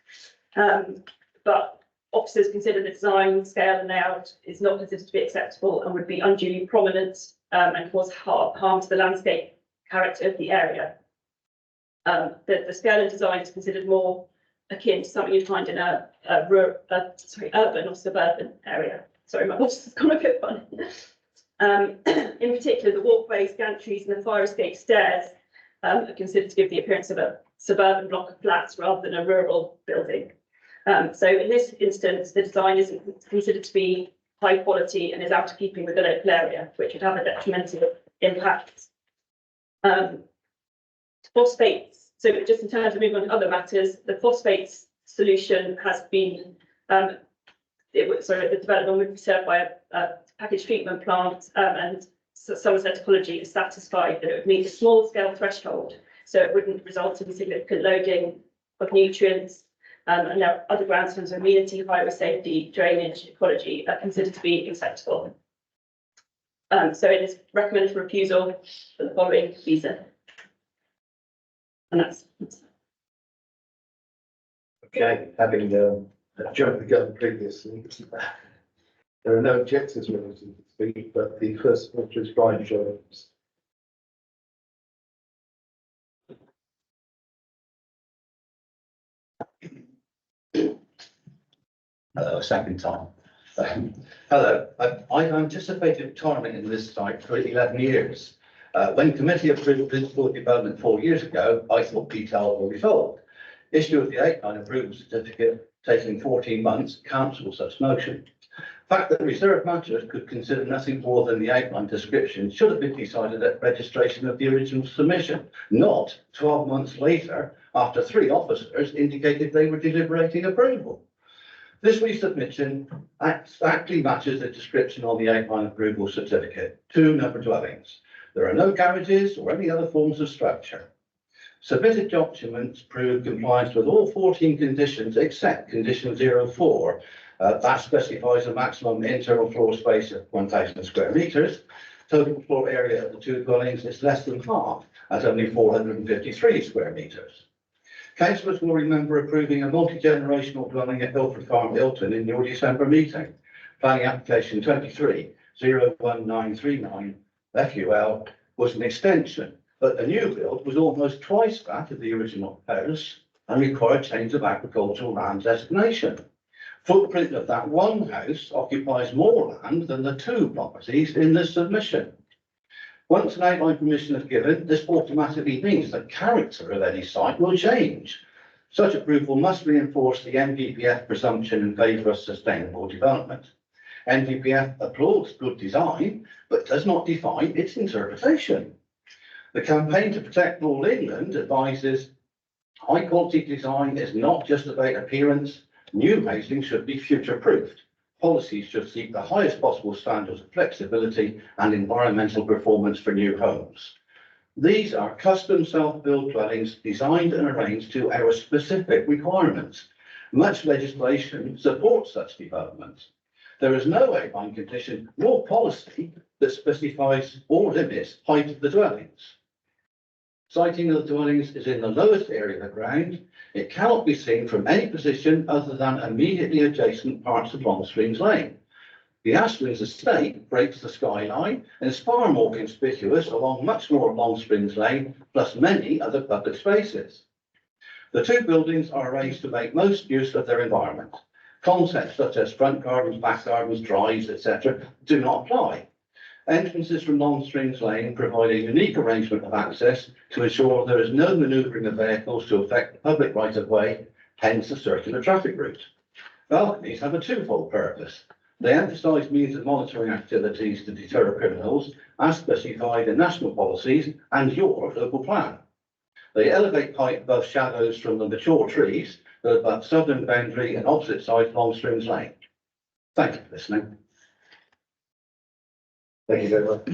But officers consider the design, scale and layout is not considered to be acceptable and would be unduly prominent and cause harm to the landscape character of the area. The scale and design is considered more akin to something you'd find in a urban or suburban area. Sorry, my voice has gone a bit funny. In particular, the walkways, gantries and the fire escape stairs are considered to give the appearance of a suburban block of flats rather than a rural building. So in this instance, the design isn't considered to be high quality and is out of keeping with the local area, which would have a detrimental impact. Phosphates. So just in terms of moving on to other matters, the phosphates solution has been, the development would be served by a package treatment plant, and Somerset Ecology is satisfied that it would meet a small scale threshold, so it wouldn't result in significant loading of nutrients. And there are other grounds in terms of amenity, highway safety, drainage, ecology are considered to be acceptable. So it is recommended for refusal for the following reason. And that's okay, having jumped the gun previously. There are no objectives related to the speed, but the first speaker is Brian Jones. Hello, second time. Hello, I've anticipated retirement in this site for 11 years. When committee approved principal development 4 years ago, I thought details were resolved. Issue of the outline approval certificate taking 14 months, cancel such motion. Fact that reserved matters could consider nothing more than the outline description should have been decided at registration of the original submission, not 12 months later after 3 officers indicated they were deliberating approval. This resubmission exactly matches the description on the outline approval certificate. 2 number dwellings. There are no garages or any other forms of structure. Submitted documents prove compliance with all 14 conditions except condition 04. That specifies a maximum internal floor space of 1,000 square metres. Total floor area of the 2 dwellings is less than half at only 453 square metres. Councillors will remember approving a multi-generational dwelling at Ilford Farm, Hilton in your December meeting. Planning application 23-01939 FUL was an extension, but the new build was almost twice that of the original house and required change of agricultural land designation. Footprint of that one house occupies more land than the 2 properties in this submission. Once an outline permission is given, this automatically means the character of any site will change. Such approval must reinforce the NPPF presumption in favour of sustainable development. NPPF applauds good design, but does not define its interpretation. The Campaign to Protect Rural England advises high quality design is not just about appearance. New housing should be future-proofed. Policies should seek the highest possible standards of flexibility and environmental performance for new homes. These are custom self-built dwellings designed and arranged to our specific requirements. Much legislation supports such developments. There is no outline condition nor policy that specifies or limits height of the dwellings. Siting of the dwellings is in the lowest area of the ground. It cannot be seen from any position other than immediately adjacent parts of Longstreams Lane. The Astley's estate breaks the skyline and is far more conspicuous along much more of Long Springs Lane, plus many other public spaces. The two buildings are arranged to make most use of their environment. Concepts such as front gardens, back gardens, drives, etc. do not apply. Entrances from Long Springs Lane provide a unique arrangement of access to ensure there is no manoeuvring of vehicles to affect the public right of way, hence the circular traffic route. Balconies have a twofold purpose. They emphasise means of monitoring activities to deter criminals, as specified in national policies and your local plan. They elevate height above shadows from the mature trees that abut southern boundary and opposite side Long Springs Lane. Thank you for listening. Thank you very much.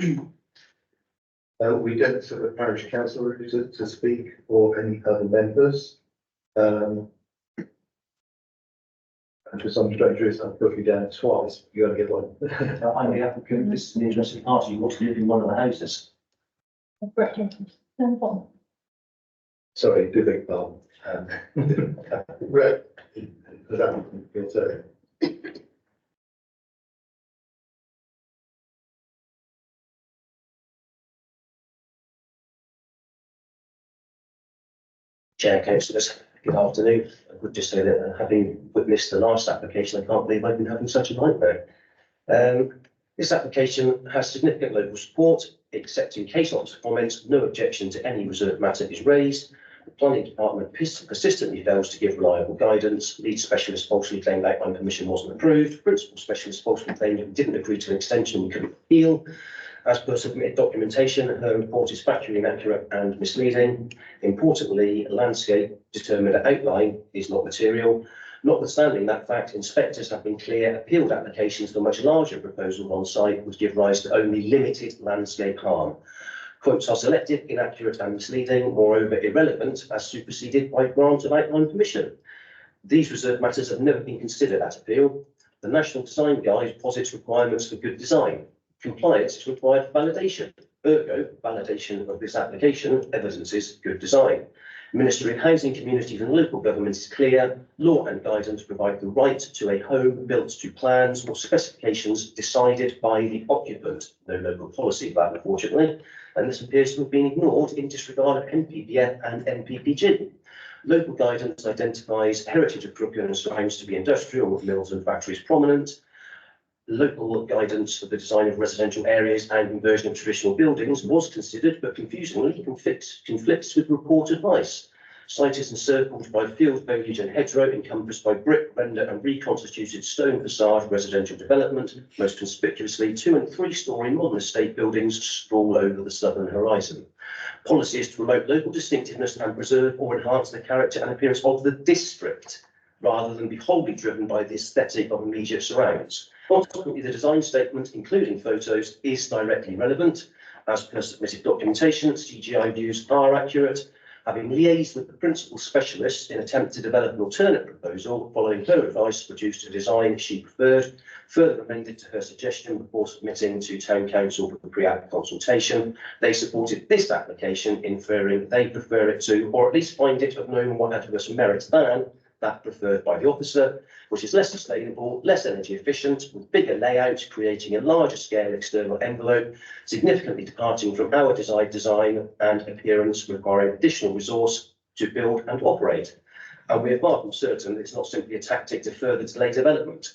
We don't have a parish councillor to speak or any other members. And for some strange reason, I've put you down twice. You got to get one. I'm the applicant. This is an interesting party who wants to live in one of the houses. Sorry, do beg pardon. Right. Is that your turn? Chair, councillors, good afternoon. I would just say that having witnessed the last application, I can't believe I've been having such a nightmare. This application has significant local support, except in case not to comment, no objection to any reserved matter is raised. The planning department persistently fails to give reliable guidance. Lead specialist falsely claimed outline permission wasn't approved. Principal specialist falsely claimed we didn't agree to an extension, we couldn't appeal. As per submitted documentation, her report is factually inaccurate and misleading. Importantly, landscape determined outline is not material. Notwithstanding that fact, inspectors have been clear appealed applications for much larger proposals on site would give rise to only limited landscape harm. Quotes are selective, inaccurate and misleading, moreover irrelevant as superseded by grant of outline permission. These reserved matters have never been considered at appeal. The National Design Guide posits requirements for good design. Compliance is required for validation. Ergo, validation of this application evidences good design. Ministry of Housing, Communities and Local Government is clear. Law and guidance provide the right to a home built to plans or specifications decided by the occupant. No local policy of that, unfortunately, and this appears to have been ignored in disregard of NPPF and NPPG. Local guidance identifies heritage of Crookham and surrounds to be industrial with mills and factories prominent. Local guidance for the design of residential areas and conversion of traditional buildings was considered, but confusingly conflicts with report advice. Site is encircled by field foliage and hedgerow, encompassed by brick, render and reconstituted stone facade residential development. Most conspicuously, 2- and 3-storey modern estate buildings sprawl over the southern horizon. Policy is to promote local distinctiveness and preserve or enhance the character and appearance of the district, rather than be wholly driven by the aesthetic of immediate surrounds. Consequently, the design statement, including photos, is directly relevant. As per submitted documentation, CGI views are accurate. Having liaised with the principal specialist in attempt to develop an alternate proposal, following her advice, produced a design she preferred, further amended to her suggestion before submitting to Town Council for the pre-app consultation. They supported this application, inferring they prefer it to, or at least find it of no more adverse merit than, that preferred by the officer, which is less sustainable, less energy efficient, with bigger layouts, creating a larger scale external envelope, significantly departing from our desired design and appearance, requiring additional resource to build and operate. And we are far from certain it's not simply a tactic to further delay development.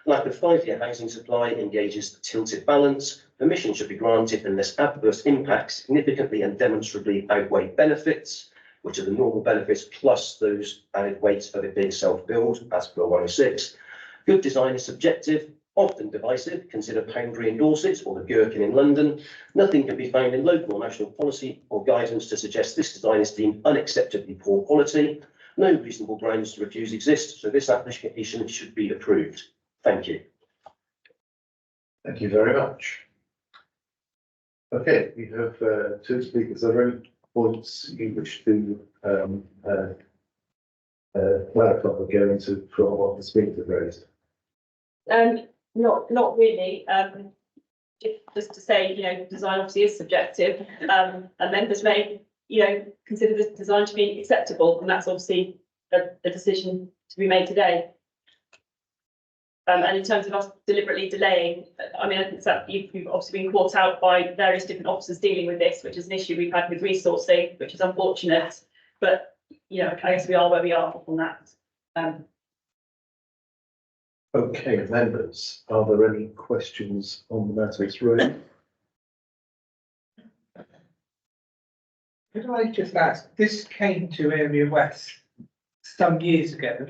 Lack of 5-year housing supply engages the tilted balance. Permission should be granted unless adverse impacts significantly and demonstrably outweigh benefits, which are the normal benefits plus those added weights of it being self-build, as per 106. Good design is subjective, often divisive. Consider Poundbury in Dorset or the Gherkin in London. Nothing can be found in local or national policy or guidance to suggest this design is deemed unacceptably poor quality. No reasonable grounds to refuse exist, so this application should be approved. Thank you. Thank you very much. Okay, we have 2 speakers. Are there any points you wish to clarify or go into from what the speakers have raised? Not really. Just to say, design obviously is subjective, and members may, consider this design to be acceptable, and that's obviously a decision to be made today. And in terms of us deliberately delaying, I mean, I think that you've obviously been caught out by various different officers dealing with this, which is an issue we've had with resourcing, which is unfortunate. But, you know, I guess we are where we are on that. Okay, members, are there any questions on the matters raised? Could I just ask, this came to Area West some years ago.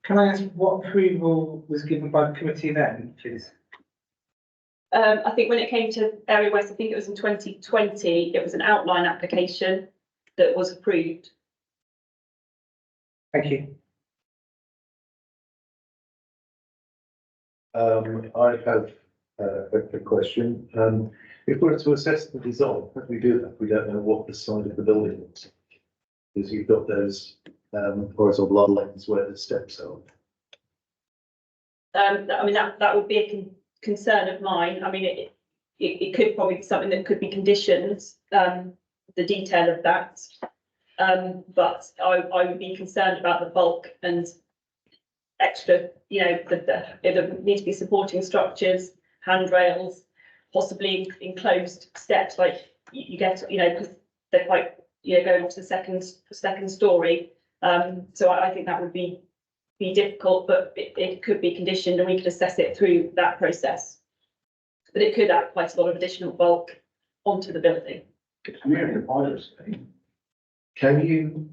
Can I ask what approval was given by the committee then, please? I think when it came to Area West, I think it was in 2020, it was an outline application that was approved. Thank you. I have a question. If we're to assess the design, how do we do that? We don't know what the side of the building looks like. Because you've got those horizontal lines where the steps are. I mean, that would be a concern of mine. I mean, it could probably be something that could be conditioned, the detail of that. But I would be concerned about the bulk and extra, you know, there need to be supporting structures, handrails, possibly enclosed steps, like you get, you know, because they're quite, you know, going up to the second story. So I think that would be difficult, but it could be conditioned and we could assess it through that process. But it could add quite a lot of additional bulk onto the building. Can you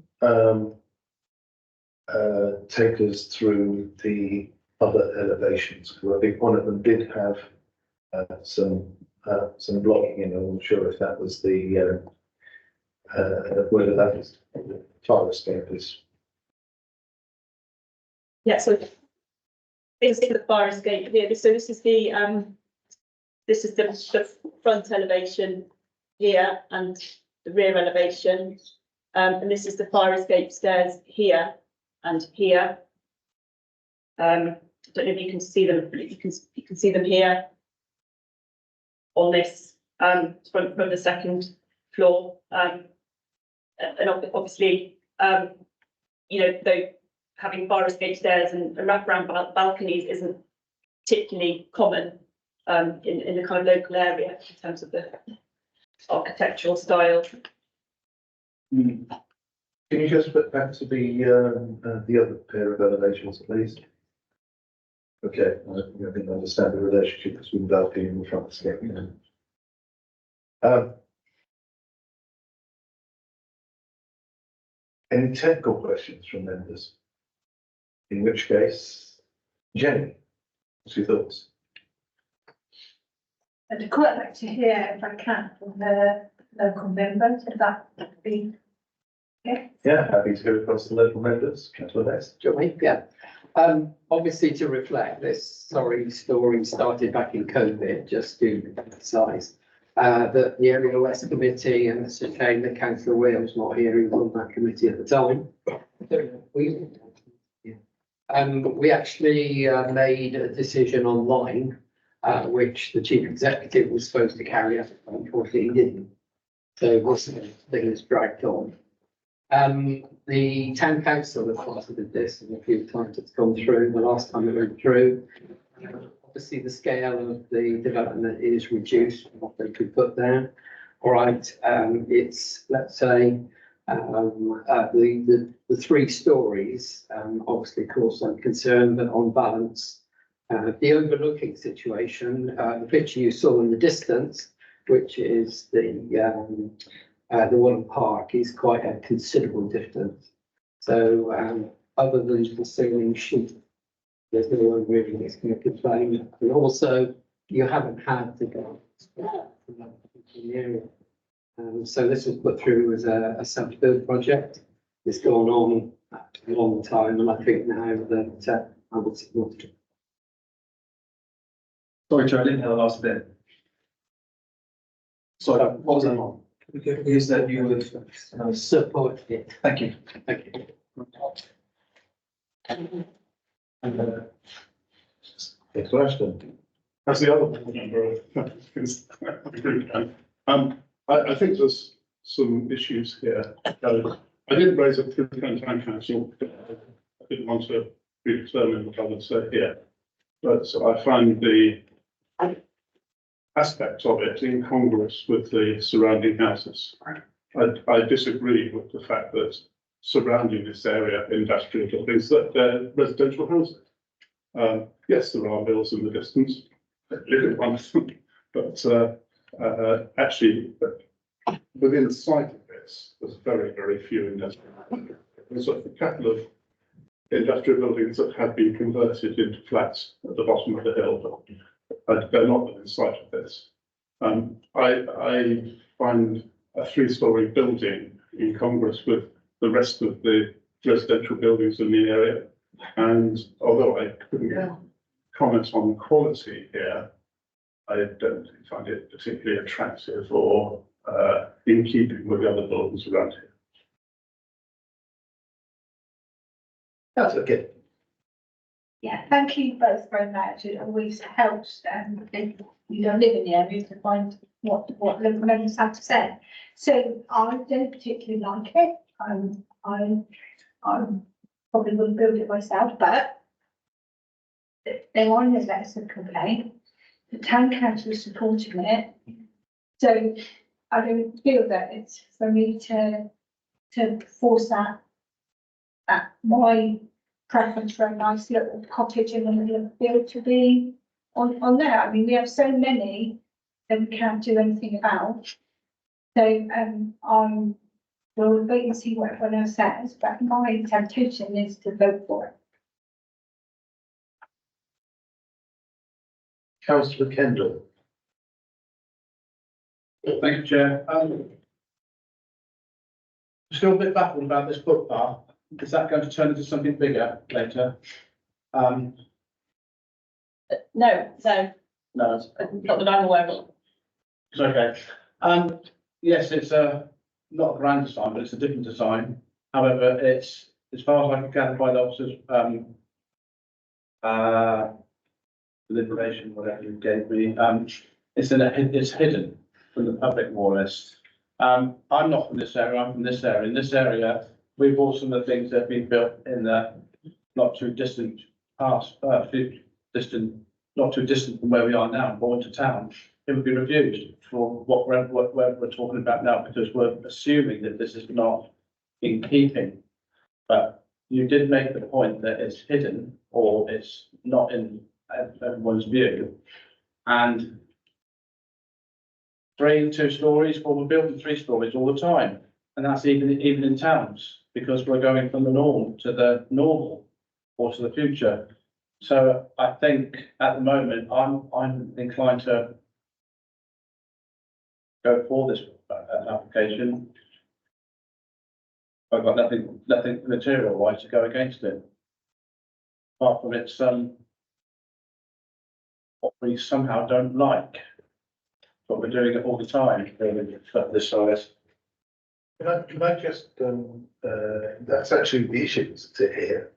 take us through the other elevations? Because I think one of them did have some blocking in. I'm not sure if that was the whether that is the fire escape is. Yeah, so this is the fire escape here. So this is the front elevation here and the rear elevation. And this is the fire escape stairs here and here. I don't know if you can see them, but you can see them here on this from the second floor. And obviously, you know, though having fire escape stairs and wraparound balconies isn't particularly common in the kind of local area in terms of the architectural style. Can you just put back to the other pair of elevations, please? Okay, I think I understand the relationship between balcony and the front escape. Any technical questions from members? In which case, Jenny, what's your thoughts? I'd quite like to hear, if I can, from the local members, if that would be okay. Yeah, happy to go across the local members. Councillor Best. Yeah. Obviously to reflect this, story started back in COVID, just to emphasise that the Area West Committee, and it's a shame that Councillor Wales not here, he was on that committee at the time. We actually made a decision online, which the chief executive was supposed to carry out. Unfortunately, he didn't. So this thing is dragged on. The town council has considered this, and a few times it's gone through. The last time it went through, obviously the scale of the development is reduced from what they could put there. All right, it's, let's say, the 3 stories obviously cause some concern, but on balance, the overlooking situation, the picture you saw in the distance, which is the one park, is quite a considerable distance. So other than the ceiling sheet, there's no one really that's going to complain. And also, you haven't had to go in the area. So this was put through as a self-build project. It's gone on a long time, and I think now that I would support it. Sorry, Chair, I didn't hear the last bit. Sorry, what was that on? Is that you would support it? Thank you. Thank you. That's the other member. I think there's some issues here. I didn't raise it through the town council. I didn't want to be determined what I would say here. but I find the aspect of it incongruous with the surrounding houses. I disagree with the fact that surrounding this area, industrial buildings, that they're residential houses. Yes, there are mills in the distance, little ones, but actually, within sight of this, there's very, very few industrial. There's a couple of industrial buildings that have been converted into flats at the bottom of the hill, but they're not within sight of this. I find a 3-story building incongruous with the rest of the residential buildings in the area. And although I couldn't comment on quality here, I don't find it particularly attractive or in keeping with the other buildings around here. That's okay. Yeah, thank you both very much. It always helps, if you don't live in the area, to find what local members have to say. So I don't particularly like it. I probably wouldn't build it myself, but there are no letters of complaint. The town council is supporting it. So I don't feel that it's for me to force that my preference for a nice little cottage in the middle of the field to be on there. I mean, we have so many that we can't do anything about. So we'll wait and see what everyone else says, but my temptation is to vote for it. Councillor Kendall. Thank you, Chair. Still a bit baffled about this footpath. Is that going to turn into something bigger later? No, No, not that I'm aware of. it's okay. Yes, it's not a grand design, but it's a different design. However, it's, as far as I can gather by the officers, deliberation, whatever you gave me, it's hidden from the public more or less. I'm not from this area, I'm from this area. In this area, we bought some of the things that have been built in the not too distant past, not too distant from where we are now, brought to town. It would be refused for what we're talking about now, because we're assuming that this is not in keeping. But you did make the point that it's hidden or it's not in everyone's view. And 3 and 2 stories, well, we're building 3 stories all the time. And that's even in towns, because we're going from the norm to the normal or to the future. So I think at the moment, I'm inclined to go for this application. I've got nothing material wise to go against it. Apart from it's what we somehow don't like. But we're doing it all the time, for this size. Can I just, that's actually the issue, isn't it, here?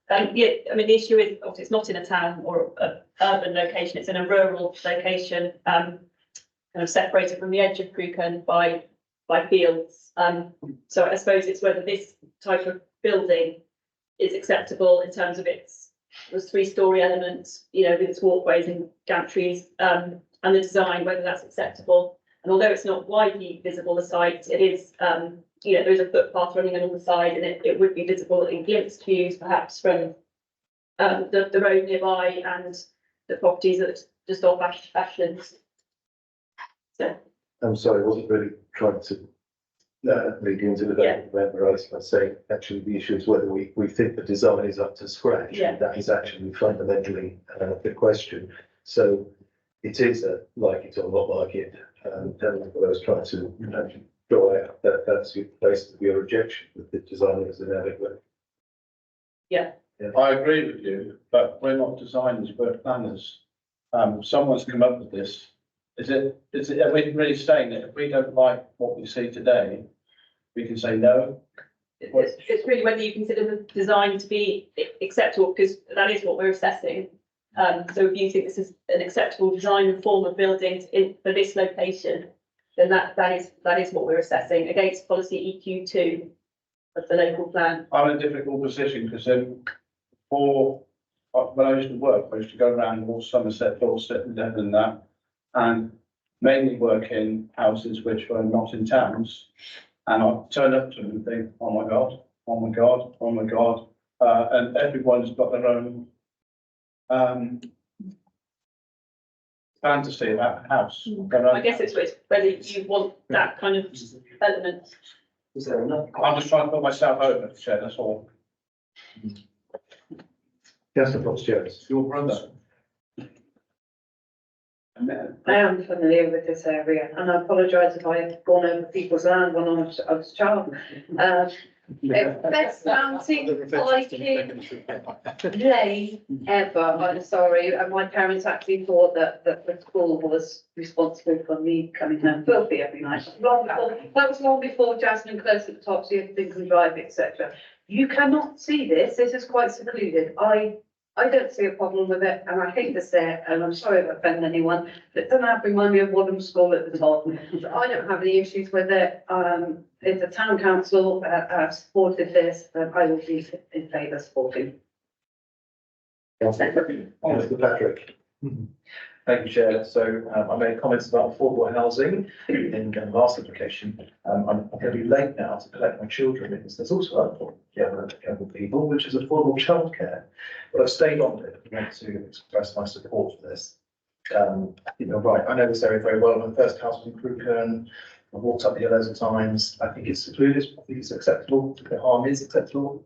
Yeah, I mean, the issue is, obviously, it's not in a town or an urban location, it's in a rural location, kind of separated from the edge of Crewkerne by fields. So I suppose it's whether this type of building is acceptable in terms of its 3-story elements, with its walkways and gantries, and the design, whether that's acceptable. And although it's not widely visible, the site, it is, there is a footpath running along the side, and it would be visible in glimpsed views, perhaps from the road nearby and the properties that just off Ashlands. So. I'm sorry, I wasn't really trying to lead into the debate, remember, I was saying, actually, the issue is whether we think the design is up to scratch. Yeah. That is actually fundamentally the question. So it is like it or not like it. And what I was trying to draw out, that's basically your objection with the design is inadequate. Yeah. I agree with you, but we're not designers, we're planners. Someone's come up with this. Are we really saying that if we don't like what we see today, we can say no? It's really whether you consider the design to be acceptable, because that is what we're assessing. So if you think this is an acceptable design and form of building for this location, then that is what we're assessing against policy EQ2 of the local plan. I'm in a difficult position because then 4 when I used to work, I used to go around all Somerset, Dorset and Devon and that, and mainly work in houses which were not in towns. And I'd turn up to them and think, oh my God, oh my God, oh my God. And everyone's got their own fantasy about the house. I guess it's whether you want that kind of element. Is there enough? I'm just trying to put myself over, Chair, that's all. Councillor Fox-Jones. Your brother. I am familiar with this area and I apologise if I have gone over people's land when I was a child. It's best mounting Viking lane ever, I'm sorry, and my parents actually thought that the school was responsible for me coming home filthy every night. That was long before Jasmine Close at the top, so you had Lincoln Drive, etc. You cannot see this is quite secluded. I don't see a problem with it, and I hate to say it, and I'm sorry if I offend anyone, but it doesn't have to remind me of Wadham School at the top. I don't have any issues with it. If the town council have supported this, then I will be in favour of supporting. Councillor Patrick. Thank you, Chair. So I made comments about affordable housing in the last application. I'm going to be late now to collect my children because there's also young people, which is affordable childcare. But I've stayed on it. I want to express my support for this. Right, I know this area very well. I'm the first house in Crewkern. I've walked up here loads of times. I think it's secluded. I think it's acceptable. The harm is acceptable.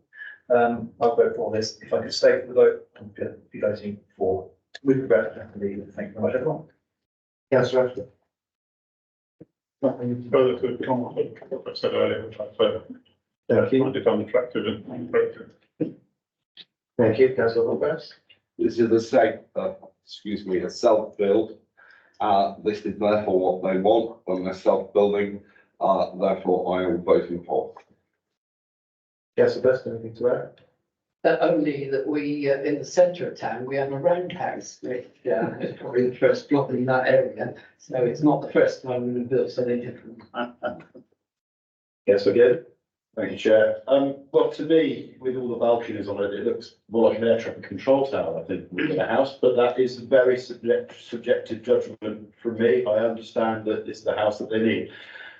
I'll vote for this. If I could stay for the vote, I'm going to be voting for. With regret, definitely. Thank you very much, everyone. Councillor Ashton. Nothing further to comment on what I said earlier, which I find it unattractive and appropriate. Thank you, Councillor Hall-Bass. This is a self-build. This is therefore what they want when they're self-building. Therefore, I am voting for. Councillor Best, anything to add? Only that we, in the centre of town, we have a roundhouse, which is probably the first block in that area. So it's not the first time we've built something different. Yes, again. Thank you, Chair. Well, to me, with all the balconies on it, it looks more like an air traffic control tower, I think, within a house, but that is a very subjective judgment from me. I understand that it's the house that they need.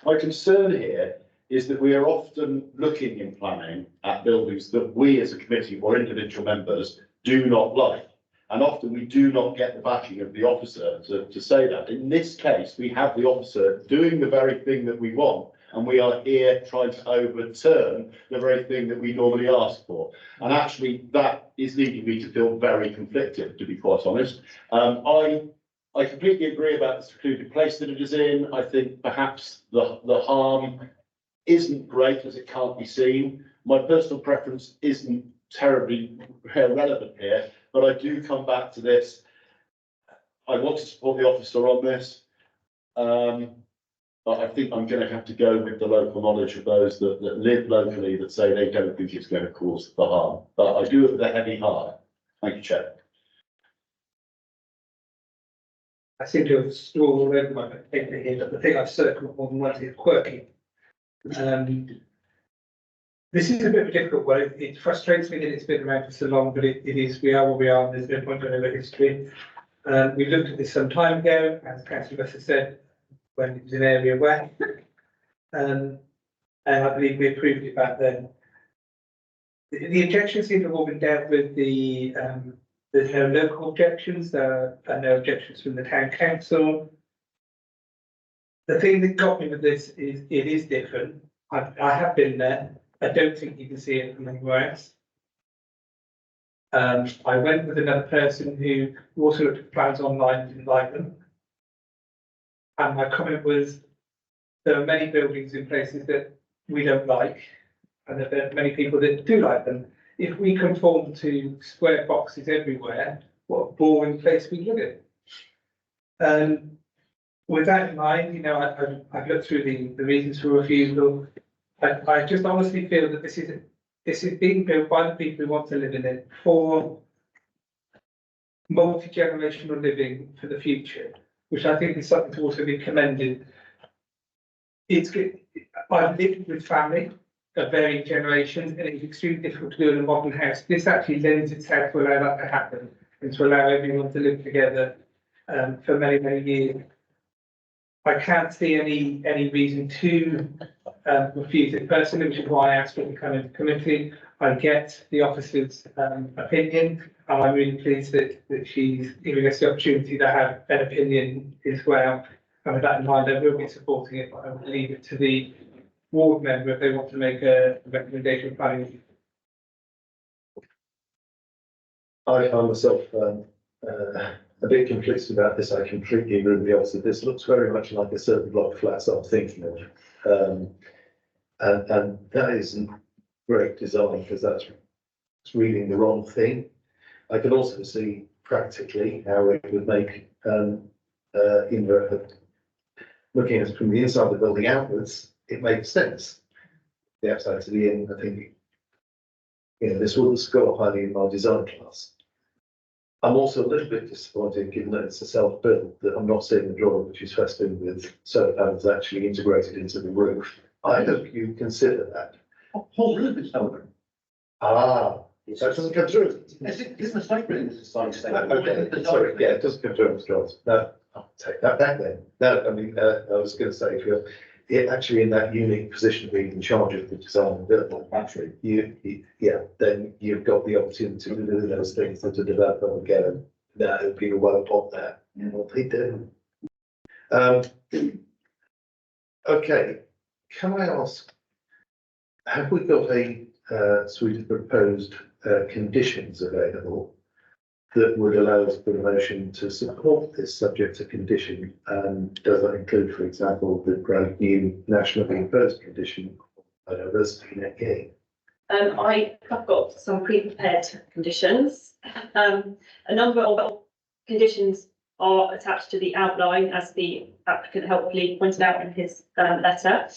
My concern here is that we are often looking in planning at buildings that we as a committee or individual members do not like. And often we do not get the backing of the officer to say that. In this case, we have the officer doing the very thing that we want, and we are here trying to overturn the very thing that we normally ask for. And actually, that is leading me to feel very conflicted, to be quite honest. I completely agree about the secluded place that it is in. I think perhaps the harm isn't great as it can't be seen. My personal preference isn't terribly relevant here, but I do come back to this. I want to support the officer on this. But I think I'm going to have to go with the local knowledge of those that live locally that say they don't think it's going to cause the harm. But I do it with a heavy heart. Thank you, Chair. I seem to have stalled all over my paper here, but the thing I've circled more than once is quirky. This is a bit of a difficult one. It frustrates me that it's been around for so long, but it is, we are where we are, and there's no point going over history. We looked at this some time ago, as Councillor Russell said, when it was in area west. And I believe we approved it back then. The objections seem to have all been dealt with. There's no local objections, there are no objections from the town council. The thing that got me with this is it is different. I have been there. I don't think you can see it from anywhere else. I went with another person who also looked at plans online and didn't like them. And my comment was, there are many buildings in places that we don't like, and there are many people that do like them. If we conform to square boxes everywhere, what a boring place we live in. With that in mind, I've looked through the reasons for refusal. I just honestly feel that this is being built by the people who want to live in it for multi-generational living for the future, which I think is something to also be commended. I've lived with family of varied generations, and it's extremely difficult to do in a modern house. This actually lends itself to allow that to happen and to allow everyone to live together for many, many years. I can't see any reason to refuse it personally, which is why I asked for the kind of committee. I get the officer's opinion, and I'm really pleased that she's giving us the opportunity to have an opinion as well. And with that in mind, I will be supporting it, but I will leave it to the ward member if they want to make a recommendation planning. I find myself a bit conflicted about this. I completely agree with the officer. This looks very much like a certain block of flats I'm thinking of. And that isn't great design because that's reading the wrong thing. I can also see practically how it would make, looking at it from the inside of the building outwards, it makes sense. The outside to the in, I think, this wouldn't score highly in my design class. I'm also a little bit disappointed, given that it's a self-build, that I'm not seeing the drawing which is festooned with solar panels actually integrated into the roof. I hope you consider that. Whole roof is open. Ah, that doesn't come through. It's a site really, it's a site statement. Okay, sorry, yeah, it doesn't come through, Mr. Jones. No, I'll take that back then. No, I mean, I was going to say, if you're actually in that unique position of being in charge of the design and build, battery, then you've got the opportunity to do those things that a developer will get and now people won't want that. Well, they do. Okay, can I ask, have we got a suite of proposed conditions available that would allow us to put a motion to support this subject to condition? And does that include, for example, the brand new nationally imposed condition on diversity net gain? I have got some pre-prepared conditions. A number of conditions are attached to the outline, as the applicant helpfully pointed out in his letter.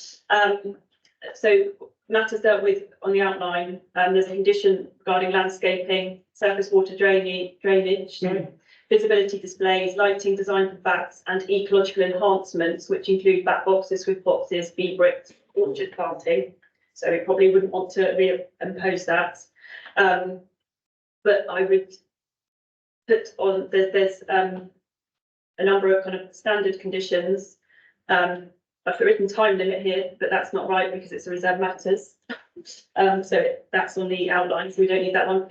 So matters dealt with on the outline, there's a condition regarding landscaping, surface water drainage, visibility displays, lighting, design for bats, and ecological enhancements, which include bat boxes, with boxes, bee bricks, orchard planting. So we probably wouldn't want to reimpose that. But I would put on, there's a number of kind of standard conditions. I've written time limit here, but that's not right because it's a reserve matters. So that's on the outline, so we don't need that one.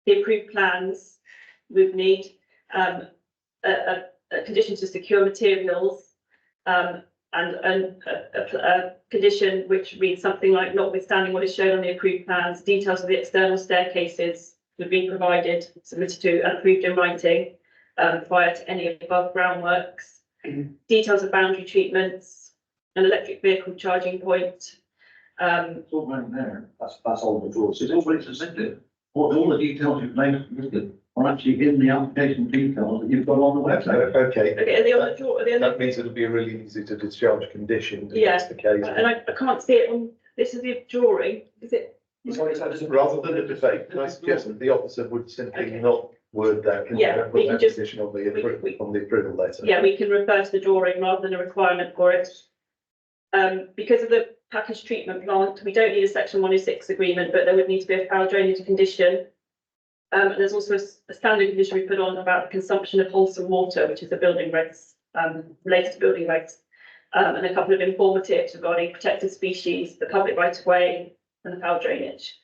The approved plans would need a condition to secure materials, and a condition which reads something like, notwithstanding what is shown on the approved plans, details of the external staircases would be provided, submitted to and approved in writing prior to any above ground works. Details of boundary treatments, an electric vehicle charging point. It's all around there. That's all the drawings. It's already submitted. All the details you've made are actually in the application details that you've got on the website. Okay. Okay, are they on the draw? That means it'll be a really easy to discharge condition. If Yeah, that's the case. and I can't see it on, this is the drawing, is it? Rather than a debate, can I suggest that the officer would simply not word that? Yeah, put we can that just- condition on the approval letter? Yeah, we can refer to the drawing rather than a requirement for it. Because of the package treatment plant, we don't need a section 106 agreement, but there would need to be a foul drainage condition. And there's also a standard condition we put on about the consumption of wholesome water, which is the building regs, related to building regs. And a couple of informatives regarding protected species, the public right of way, and the foul drainage.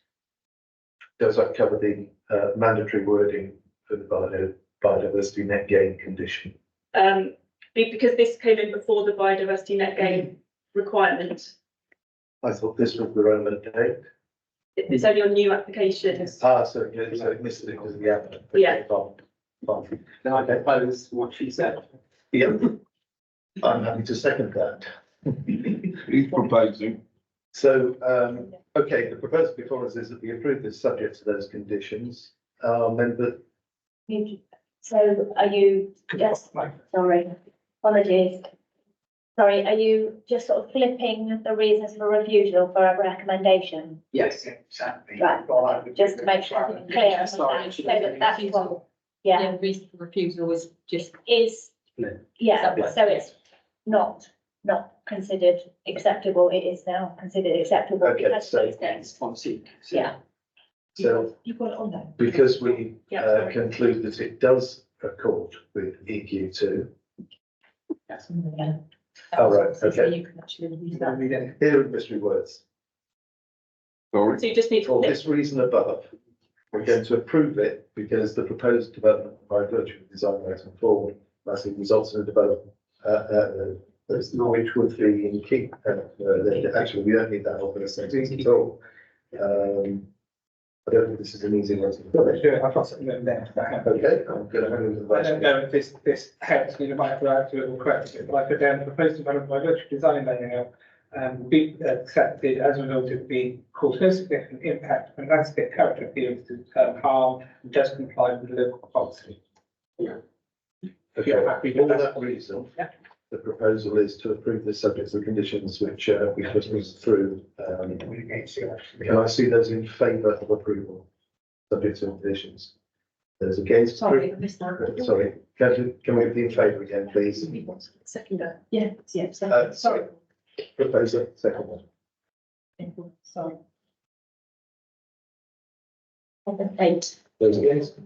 Does that cover the mandatory wording for the biodiversity net gain condition? Because this came in before the biodiversity net gain requirement. I thought this was the relevant date. It's only on new applications. Ah, so it missed it because of the applicant. Yeah. Fine. Now I propose what she said. Yeah. I'm happy to second that. He's proposing. So, okay, the proposal before us is that we approve this subject to those conditions. Member. So are you just, sorry, apologies. Sorry, are you just sort of flipping the reasons for refusal for a recommendation? Yes, exactly. Right, just to make sure it's clear. So that's what, yeah. Reason for refusal is just. Is, yeah, so it's not not considered acceptable, it is now considered acceptable. Okay, because of so- those things. On seek. Yeah. So You've got it on there. because we Yeah, sorry. conclude that it does accord with EQ2. Oh, right, okay. You can actually use that. Here are mystery words. Sorry, So you just need to For flip. this reason above, we're going to approve it because the proposed development by virtue of design rating forward massive results in a development. Which would be in keep, actually, we don't need that whole first sentence at all. I don't think this is an easy one to put it. I've got something written down. Okay, I'm gonna move the I don't know if this helps, you might have to add to it or correct it, but I put down the proposed development by virtue of design layout be accepted as a result of being cause no significant impact on landscape character appearance to harm and does comply with the local policy. Okay, for that reason, the proposal is to approve this subject to the conditions which we put through. Can I see those in favour of approval? Subject to conditions. Those against? Sorry, I missed that. Sorry, can we be in favour again, please? Seconder. Yeah, yeah, Sorry. Proposer, second one. sorry. 8. Those against?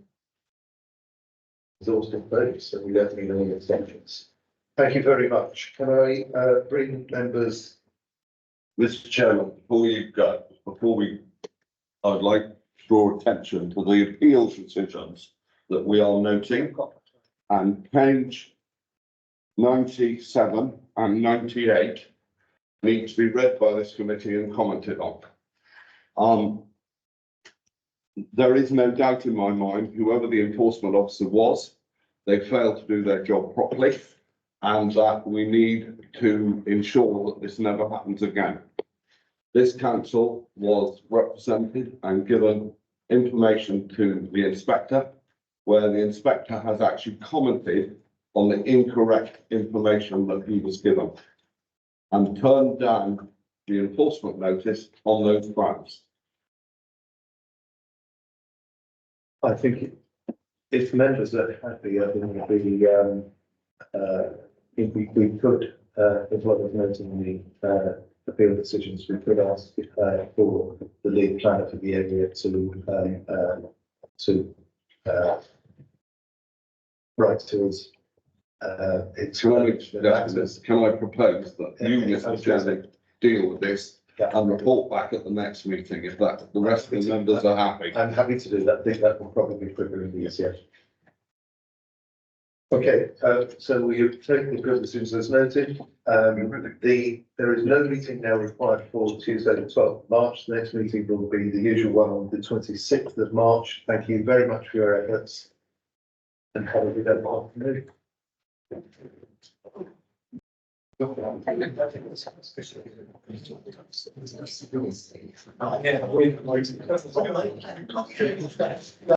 Exhaustive votes, so we don't need any extensions. Thank you very much. Can I bring members? Mr. Chairman, I'd like to draw attention to the appeals decisions that we are noting. And page 97 and 98 need to be read by this committee and commented on. There is no doubt in my mind, whoever the enforcement officer was, they failed to do their job properly, and that we need to ensure that this never happens again. This council was represented and given information to the inspector, where the inspector has actually commented on the incorrect information that he was given and turned down the enforcement notice on those grounds. I think if members are happy, I think if we could, as well as noting the appeal decisions, we could ask for the lead planner for the area to write to us. Can I propose that you, Mr. Chairman, deal with this and report back at the next meeting if that the rest of the members are happy? I'm happy to do that. I think that will probably be quicker and easier. Okay, so we take the appeal decisions as noted. There is no meeting now required for Tuesday, the 12th of March. The next meeting will be the usual one on the 26th of March. Thank you very much for your efforts. And have a good afternoon. Yeah,